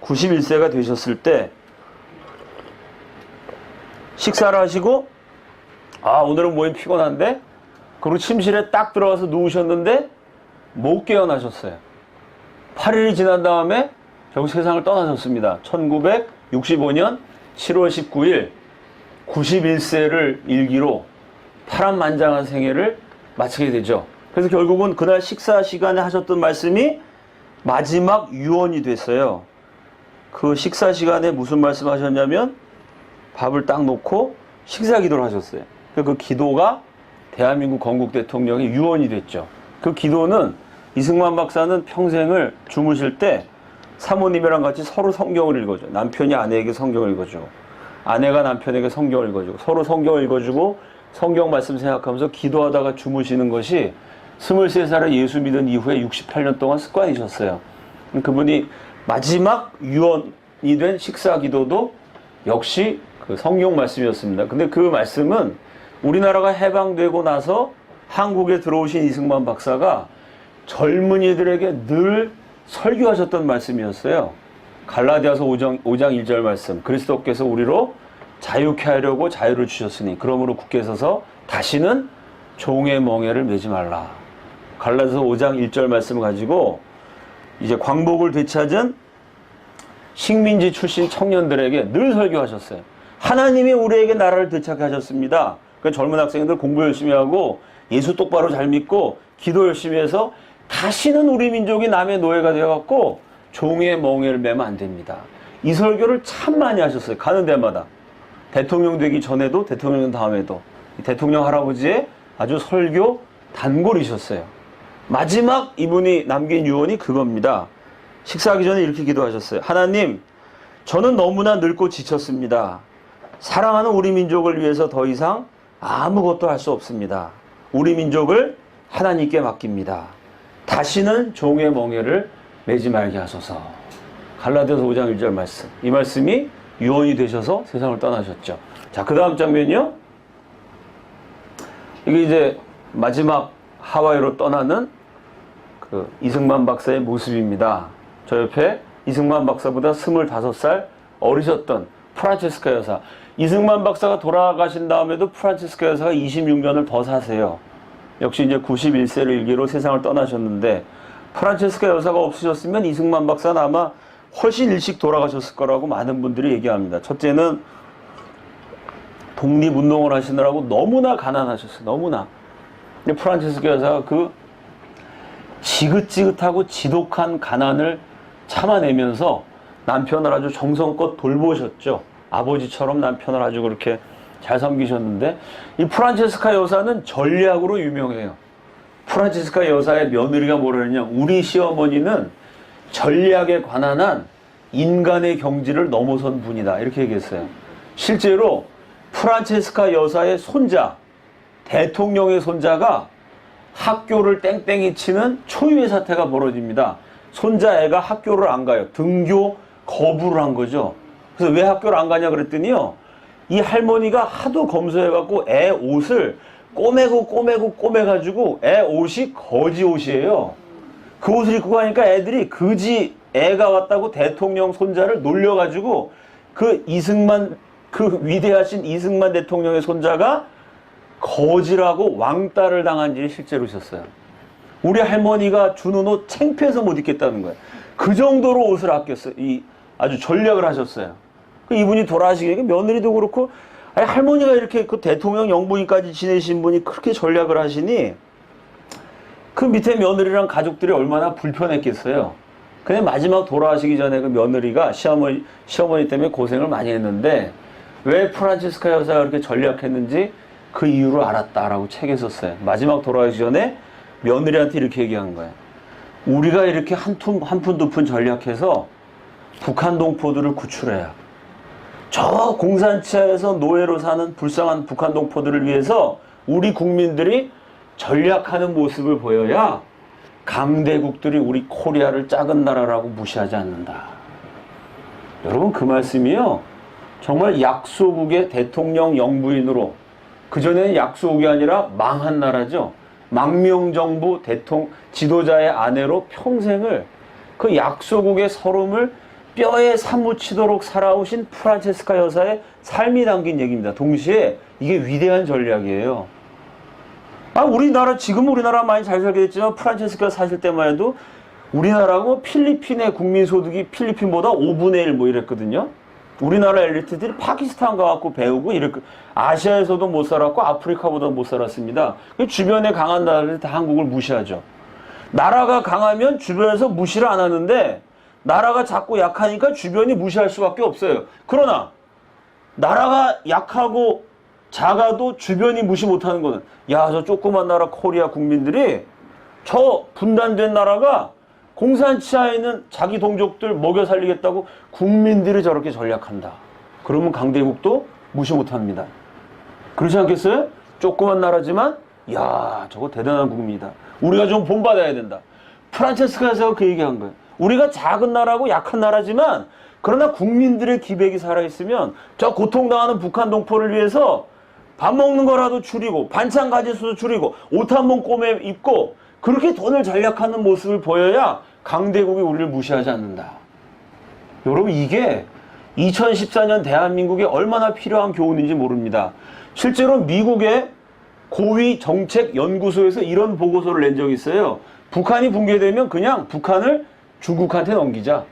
91세가 되셨을 때 식사를 하시고 오늘은 모임 피곤한데 그리고 침실에 딱 들어가서 누우셨는데 못 깨어나셨어요. 8일이 지난 다음에 결국 세상을 떠나셨습니다. 1965년 7월 19일 91세를 일기로 파란만장한 생애를 마치게 되죠. 그래서 결국은 그날 식사 시간에 하셨던 말씀이 마지막 유언이 됐어요. 그 식사 시간에 무슨 말씀 하셨냐면 밥을 딱 놓고 식사 기도를 하셨어요. 그 기도가 대한민국 건국 대통령의 유언이 됐죠. 그 기도는 이승만 박사는 평생을 주무실 때 사모님이랑 같이 서로 성경을 읽어줘. 남편이 아내에게 성경을 읽어주고, 아내가 남편에게 성경을 읽어주고, 서로 성경을 읽어주고 성경 말씀 생각하면서 기도하다가 주무시는 것이 23살에 예수 믿은 이후에 68년 동안 습관이셨어요. 그분이 마지막 유언이 된 식사 기도도 역시 그 성경 말씀이었습니다. 근데 그 말씀은 우리나라가 해방되고 나서 한국에 들어오신 이승만 박사가 젊은이들에게 늘 설교하셨던 말씀이었어요. 갈라디아서 5장 1절 말씀. 그리스도께서 우리로 자유케 하려고 자유를 주셨으니 그러므로 굳게 서서 다시는 종의 멍에를 매지 말라. 갈라디아서 5장 1절 말씀을 가지고 이제 광복을 되찾은 식민지 출신 청년들에게 늘 설교하셨어요. 하나님이 우리에게 나라를 되찾게 하셨습니다. 그 젊은 학생들 공부 열심히 하고 예수 똑바로 잘 믿고 기도 열심히 해서 다시는 우리 민족이 남의 노예가 되어갖고 종의 멍에를 매면 안 됩니다. 이 설교를 참 많이 하셨어요. 가는 데마다. 대통령 되기 전에도 대통령 다음에도 대통령 할아버지의 아주 설교 단골이셨어요. 마지막 이분이 남긴 유언이 그겁니다. 식사하기 전에 이렇게 기도하셨어요. 하나님, 저는 너무나 늙고 지쳤습니다. 사랑하는 우리 민족을 위해서 더 이상 아무것도 할 수 없습니다. 우리 민족을 하나님께 맡깁니다. 다시는 종의 멍에를 매지 말게 하소서. 갈라디아서 5장 1절 말씀. 이 말씀이 유언이 되셔서 세상을 떠나셨죠. 자, 그 다음 장면이요. 이게 이제 마지막 하와이로 떠나는 그 이승만 박사의 모습입니다. 저 옆에 이승만 박사보다 25살 어리셨던 프란체스카 여사. 이승만 박사가 돌아가신 다음에도 프란체스카 여사가 26년을 더 사세요. 역시 이제 91세를 일기로 세상을 떠나셨는데, 프란체스카 여사가 없으셨으면 이승만 박사는 아마 훨씬 일찍 돌아가셨을 거라고 많은 분들이 얘기합니다. 첫째는 독립운동을 하시느라고 너무나 가난하셨어요. 너무나. 근데 프란체스카 여사가 그 지긋지긋하고 지독한 가난을 참아내면서 남편을 아주 정성껏 돌보셨죠. 아버지처럼 남편을 아주 그렇게 잘 섬기셨는데, 이 프란체스카 여사는 전략으로 유명해요. 프란체스카 여사의 며느리가 뭐라느냐, 우리 시어머니는 전략에 관한 한 인간의 경지를 넘어선 분이다, 이렇게 얘기했어요. 실제로 프란체스카 여사의 손자, 대통령의 손자가 학교를 땡땡이 치는 초유의 사태가 벌어집니다. 손자 애가 학교를 안 가요. 등교 거부를 한 거죠. 그래서 왜 학교를 안 가냐 그랬더니요, 이 할머니가 하도 검소해갖고 애 옷을 꼬매가지고 애 옷이 거지 옷이에요. 그 옷을 입고 가니까 애들이 그지 애가 왔다고 대통령 손자를 놀려가지고 그 위대하신 이승만 대통령의 손자가 거지라고 왕따를 당한 일이 실제로 있었어요. 우리 할머니가 주는 옷 창피해서 못 입겠다는 거예요. 그 정도로 옷을 아꼈어요. 아주 전략을 하셨어요. 이분이 돌아가시기 며느리도 그렇고, 아니, 할머니가 이렇게 그 대통령 영부인까지 지내신 분이 그렇게 전략을 하시니 그 밑에 며느리랑 가족들이 얼마나 불편했겠어요. 근데 마지막 돌아가시기 전에 그 며느리가 시어머니 때문에 고생을 많이 했는데 왜 프란체스카 여사가 그렇게 전략했는지 그 이유를 알았다라고 책에 썼어요. 마지막 돌아가기 전에 며느리한테 이렇게 얘기한 거예요. 우리가 이렇게 한 푼 두 푼 전략해서 북한 동포들을 구출해야, 저 공산치하에서 노예로 사는 불쌍한 북한 동포들을 위해서 우리 국민들이 전략하는 모습을 보여야 강대국들이 우리 코리아를 작은 나라라고 무시하지 않는다. 여러분, 그 말씀이요, 정말 약소국의 대통령 영부인으로, 그전에는 약소국이 아니라 망한 나라죠. 망명정부 지도자의 아내로 평생을 그 약소국의 서름을 뼈에 사무치도록 살아오신 프란체스카 여사의 삶이 담긴 얘기입니다. 동시에 이게 위대한 전략이에요. 지금 우리나라 많이 잘 살게 됐지만 프란체스카 사실 때만 해도 우리나라하고 필리핀의 국민소득이 필리핀보다 5분의 1 뭐 이랬거든요. 우리나라 엘리트들이 파키스탄 가갖고 배우고 아시아에서도 못 살았고 아프리카보다 못 살았습니다. 주변에 강한 나라들이 다 한국을 무시하죠. 나라가 강하면 주변에서 무시를 안 하는데 나라가 자꾸 약하니까 주변이 무시할 수밖에 없어요. 그러나 나라가 약하고 작아도 주변이 무시 못하는 거는, 야, 저 조그만 나라 코리아 국민들이 저 분단된 나라가 공산치하에 있는 자기 동족들 먹여 살리겠다고 국민들이 저렇게 전략한다. 그러면 강대국도 무시 못합니다. 그렇지 않겠어요? 조그만 나라지만 야 저거 대단한 국민이다. 우리가 좀 본받아야 된다. 프란체스카에서 그 얘기한 거예요. 우리가 작은 나라고 약한 나라지만 그러나 국민들의 기백이 살아있으면 저 고통당하는 북한 동포를 위해서 밥 먹는 거라도 줄이고 반찬 가짓수도 줄이고 옷 한 번 꼬매 입고 그렇게 돈을 전략하는 모습을 보여야 강대국이 우리를 무시하지 않는다. 여러분 이게 2014년 대한민국에 얼마나 필요한 교훈인지 모릅니다. 실제로 미국의 고위 정책연구소에서 이런 보고서를 낸 적이 있어요. 북한이 붕괴되면 그냥 북한을 중국한테 넘기자.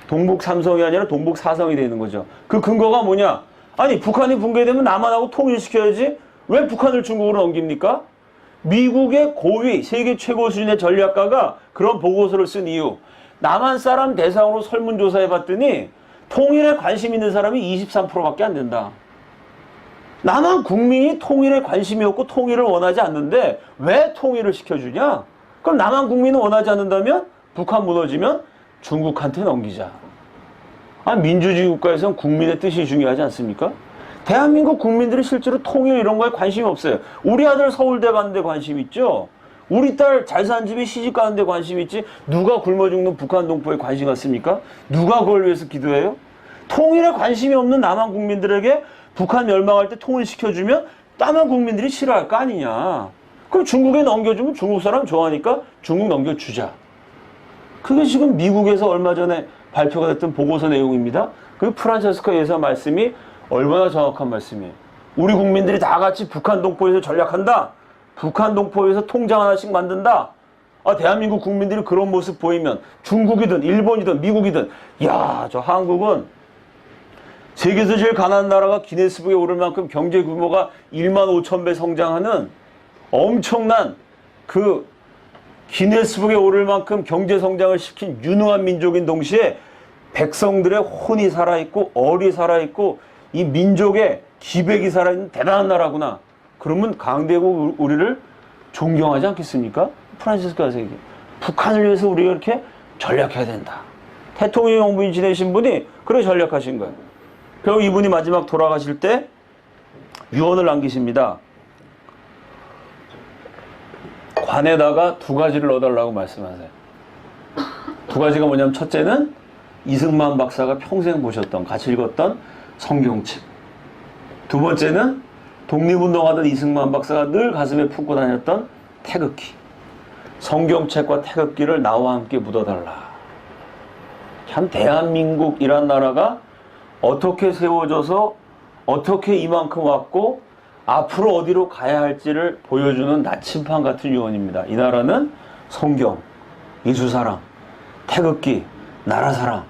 동북 삼성이 아니라 동북 사성이 되는 거죠. 그 근거가 뭐냐? 아니 북한이 붕괴되면 남한하고 통일시켜야지 왜 북한을 중국으로 넘깁니까? 미국의 고위 세계 최고 수준의 전략가가 그런 보고서를 쓴 이유. 남한 사람 대상으로 설문조사해 봤더니 통일에 관심 있는 사람이 23%밖에 안 된다. 남한 국민이 통일에 관심이 없고 통일을 원하지 않는데 왜 통일을 시켜주냐? 그럼 남한 국민은 원하지 않는다면 북한 무너지면 중국한테 넘기자. 아, 민주주의 국가에서는 국민의 뜻이 중요하지 않습니까? 대한민국 국민들이 실제로 통일 이런 거에 관심이 없어요. 우리 아들 서울대 가는데 관심 있죠? 우리 딸 잘 사는 집에 시집 가는데 관심 있지? 누가 굶어 죽는 북한 동포에 관심 갖습니까? 누가 그걸 위해서 기도해요? 통일에 관심이 없는 남한 국민들에게 북한 멸망할 때 통일시켜주면 남한 국민들이 싫어할 거 아니냐. 그럼 중국에 넘겨주면 중국 사람 좋아하니까 중국 넘겨주자. 그게 지금 미국에서 얼마 전에 발표가 됐던 보고서 내용입니다. 그 프란체스카 여사 말씀이 얼마나 정확한 말씀이에요. 우리 국민들이 다 같이 북한 동포에서 전략한다. 북한 동포에서 통장 하나씩 만든다. 아, 대한민국 국민들이 그런 모습 보이면 중국이든 일본이든 미국이든 야, 저 한국은 세계에서 제일 가난한 나라가 기네스북에 오를 만큼 경제 규모가 15,000배 성장하는 엄청난 그 기네스북에 오를 만큼 경제 성장을 시킨 유능한 민족인 동시에 백성들의 혼이 살아있고 얼이 살아있고 이 민족의 기백이 살아있는 대단한 나라구나. 그러면 강대국 우리를 존경하지 않겠습니까? 프란시스코에서 얘기해. 북한을 위해서 우리가 이렇게 전략해야 된다. 대통령 영부인 지내신 분이 그래 전략하신 거예요. 결국 이분이 마지막 돌아가실 때 유언을 남기십니다. 관에다가 두 가지를 넣어달라고 말씀하세요. 두 가지가 뭐냐면 첫째는 이승만 박사가 평생 보셨던 같이 읽었던 성경책. 두 번째는 독립운동하던 이승만 박사가 늘 가슴에 품고 다녔던 태극기. 성경책과 태극기를 나와 함께 묻어달라. 참 대한민국이란 나라가 어떻게 세워져서 어떻게 이만큼 왔고 앞으로 어디로 가야 할지를 보여주는 나침판 같은 유언입니다. 이 나라는 성경, 예수사랑, 태극기, 나라사랑,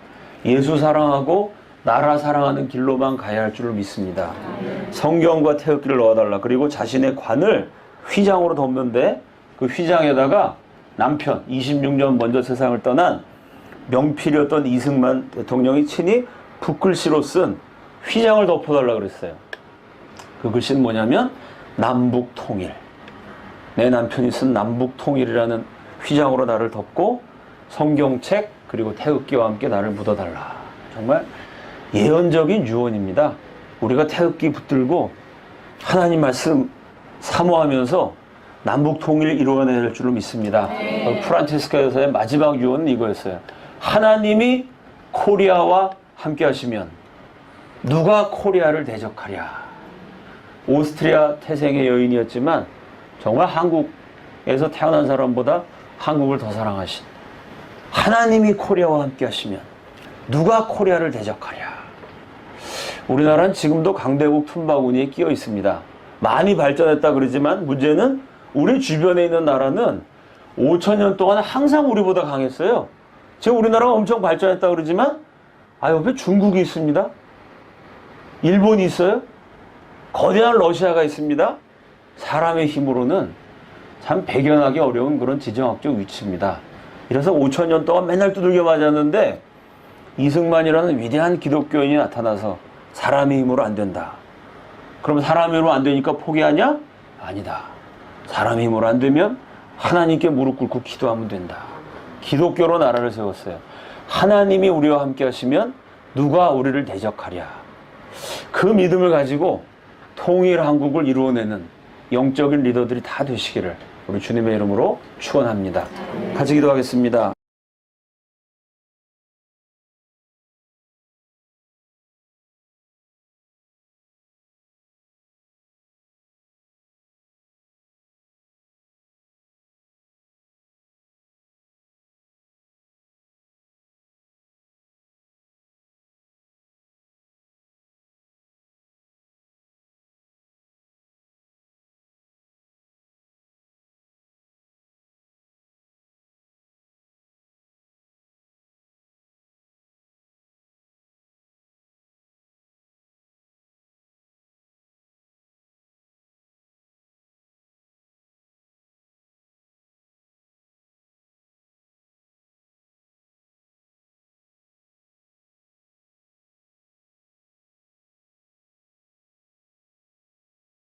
예수사랑하고 나라사랑하는 길로만 가야 할 줄을 믿습니다. 성경과 태극기를 넣어달라. 그리고 자신의 관을 휘장으로 덮는데 그 휘장에다가 남편 26년 먼저 세상을 떠난 명필이었던 이승만 대통령이 친히 붓글씨로 쓴 휘장을 덮어달라 그랬어요. 그 글씨는 뭐냐면 남북통일. 내 남편이 쓴 남북통일이라는 휘장으로 나를 덮고 성경책 그리고 태극기와 함께 나를 묻어달라. 정말 예언적인 유언입니다. 우리가 태극기 붙들고 하나님 말씀 사모하면서 남북통일을 이루어내야 할 줄로 믿습니다. 프란체스카 여사의 마지막 유언은 이거였어요. 하나님이 코리아와 함께 하시면 누가 코리아를 대적하랴. 오스트리아 태생의 여인이었지만 정말 한국에서 태어난 사람보다 한국을 더 사랑하신 하나님이 코리아와 함께 하시면 누가 코리아를 대적하랴. 우리나라는 지금도 강대국 틈바구니에 끼어 있습니다. 많이 발전했다 그러지만 문제는 우리 주변에 있는 나라는 5,000년 동안 항상 우리보다 강했어요. 지금 우리나라가 엄청 발전했다 그러지만 옆에 중국이 있습니다. 일본이 있어요. 거대한 러시아가 있습니다. 사람의 힘으로는 참 배견하기 어려운 그런 지정학적 위치입니다. 이래서 5,000년 동안 맨날 두들겨 맞았는데 이승만이라는 위대한 기독교인이 나타나서 사람의 힘으로 안 된다. 그럼 사람의 힘으로 안 되니까 포기하냐? 아니다. 사람의 힘으로 안 되면 하나님께 무릎 꿇고 기도하면 된다. 기독교로 나라를 세웠어요. 하나님이 우리와 함께 하시면 누가 우리를 대적하랴. 그 믿음을 가지고 통일 한국을 이루어내는 영적인 리더들이 다 되시기를 우리 주님의 이름으로 축원합니다. 같이 기도하겠습니다.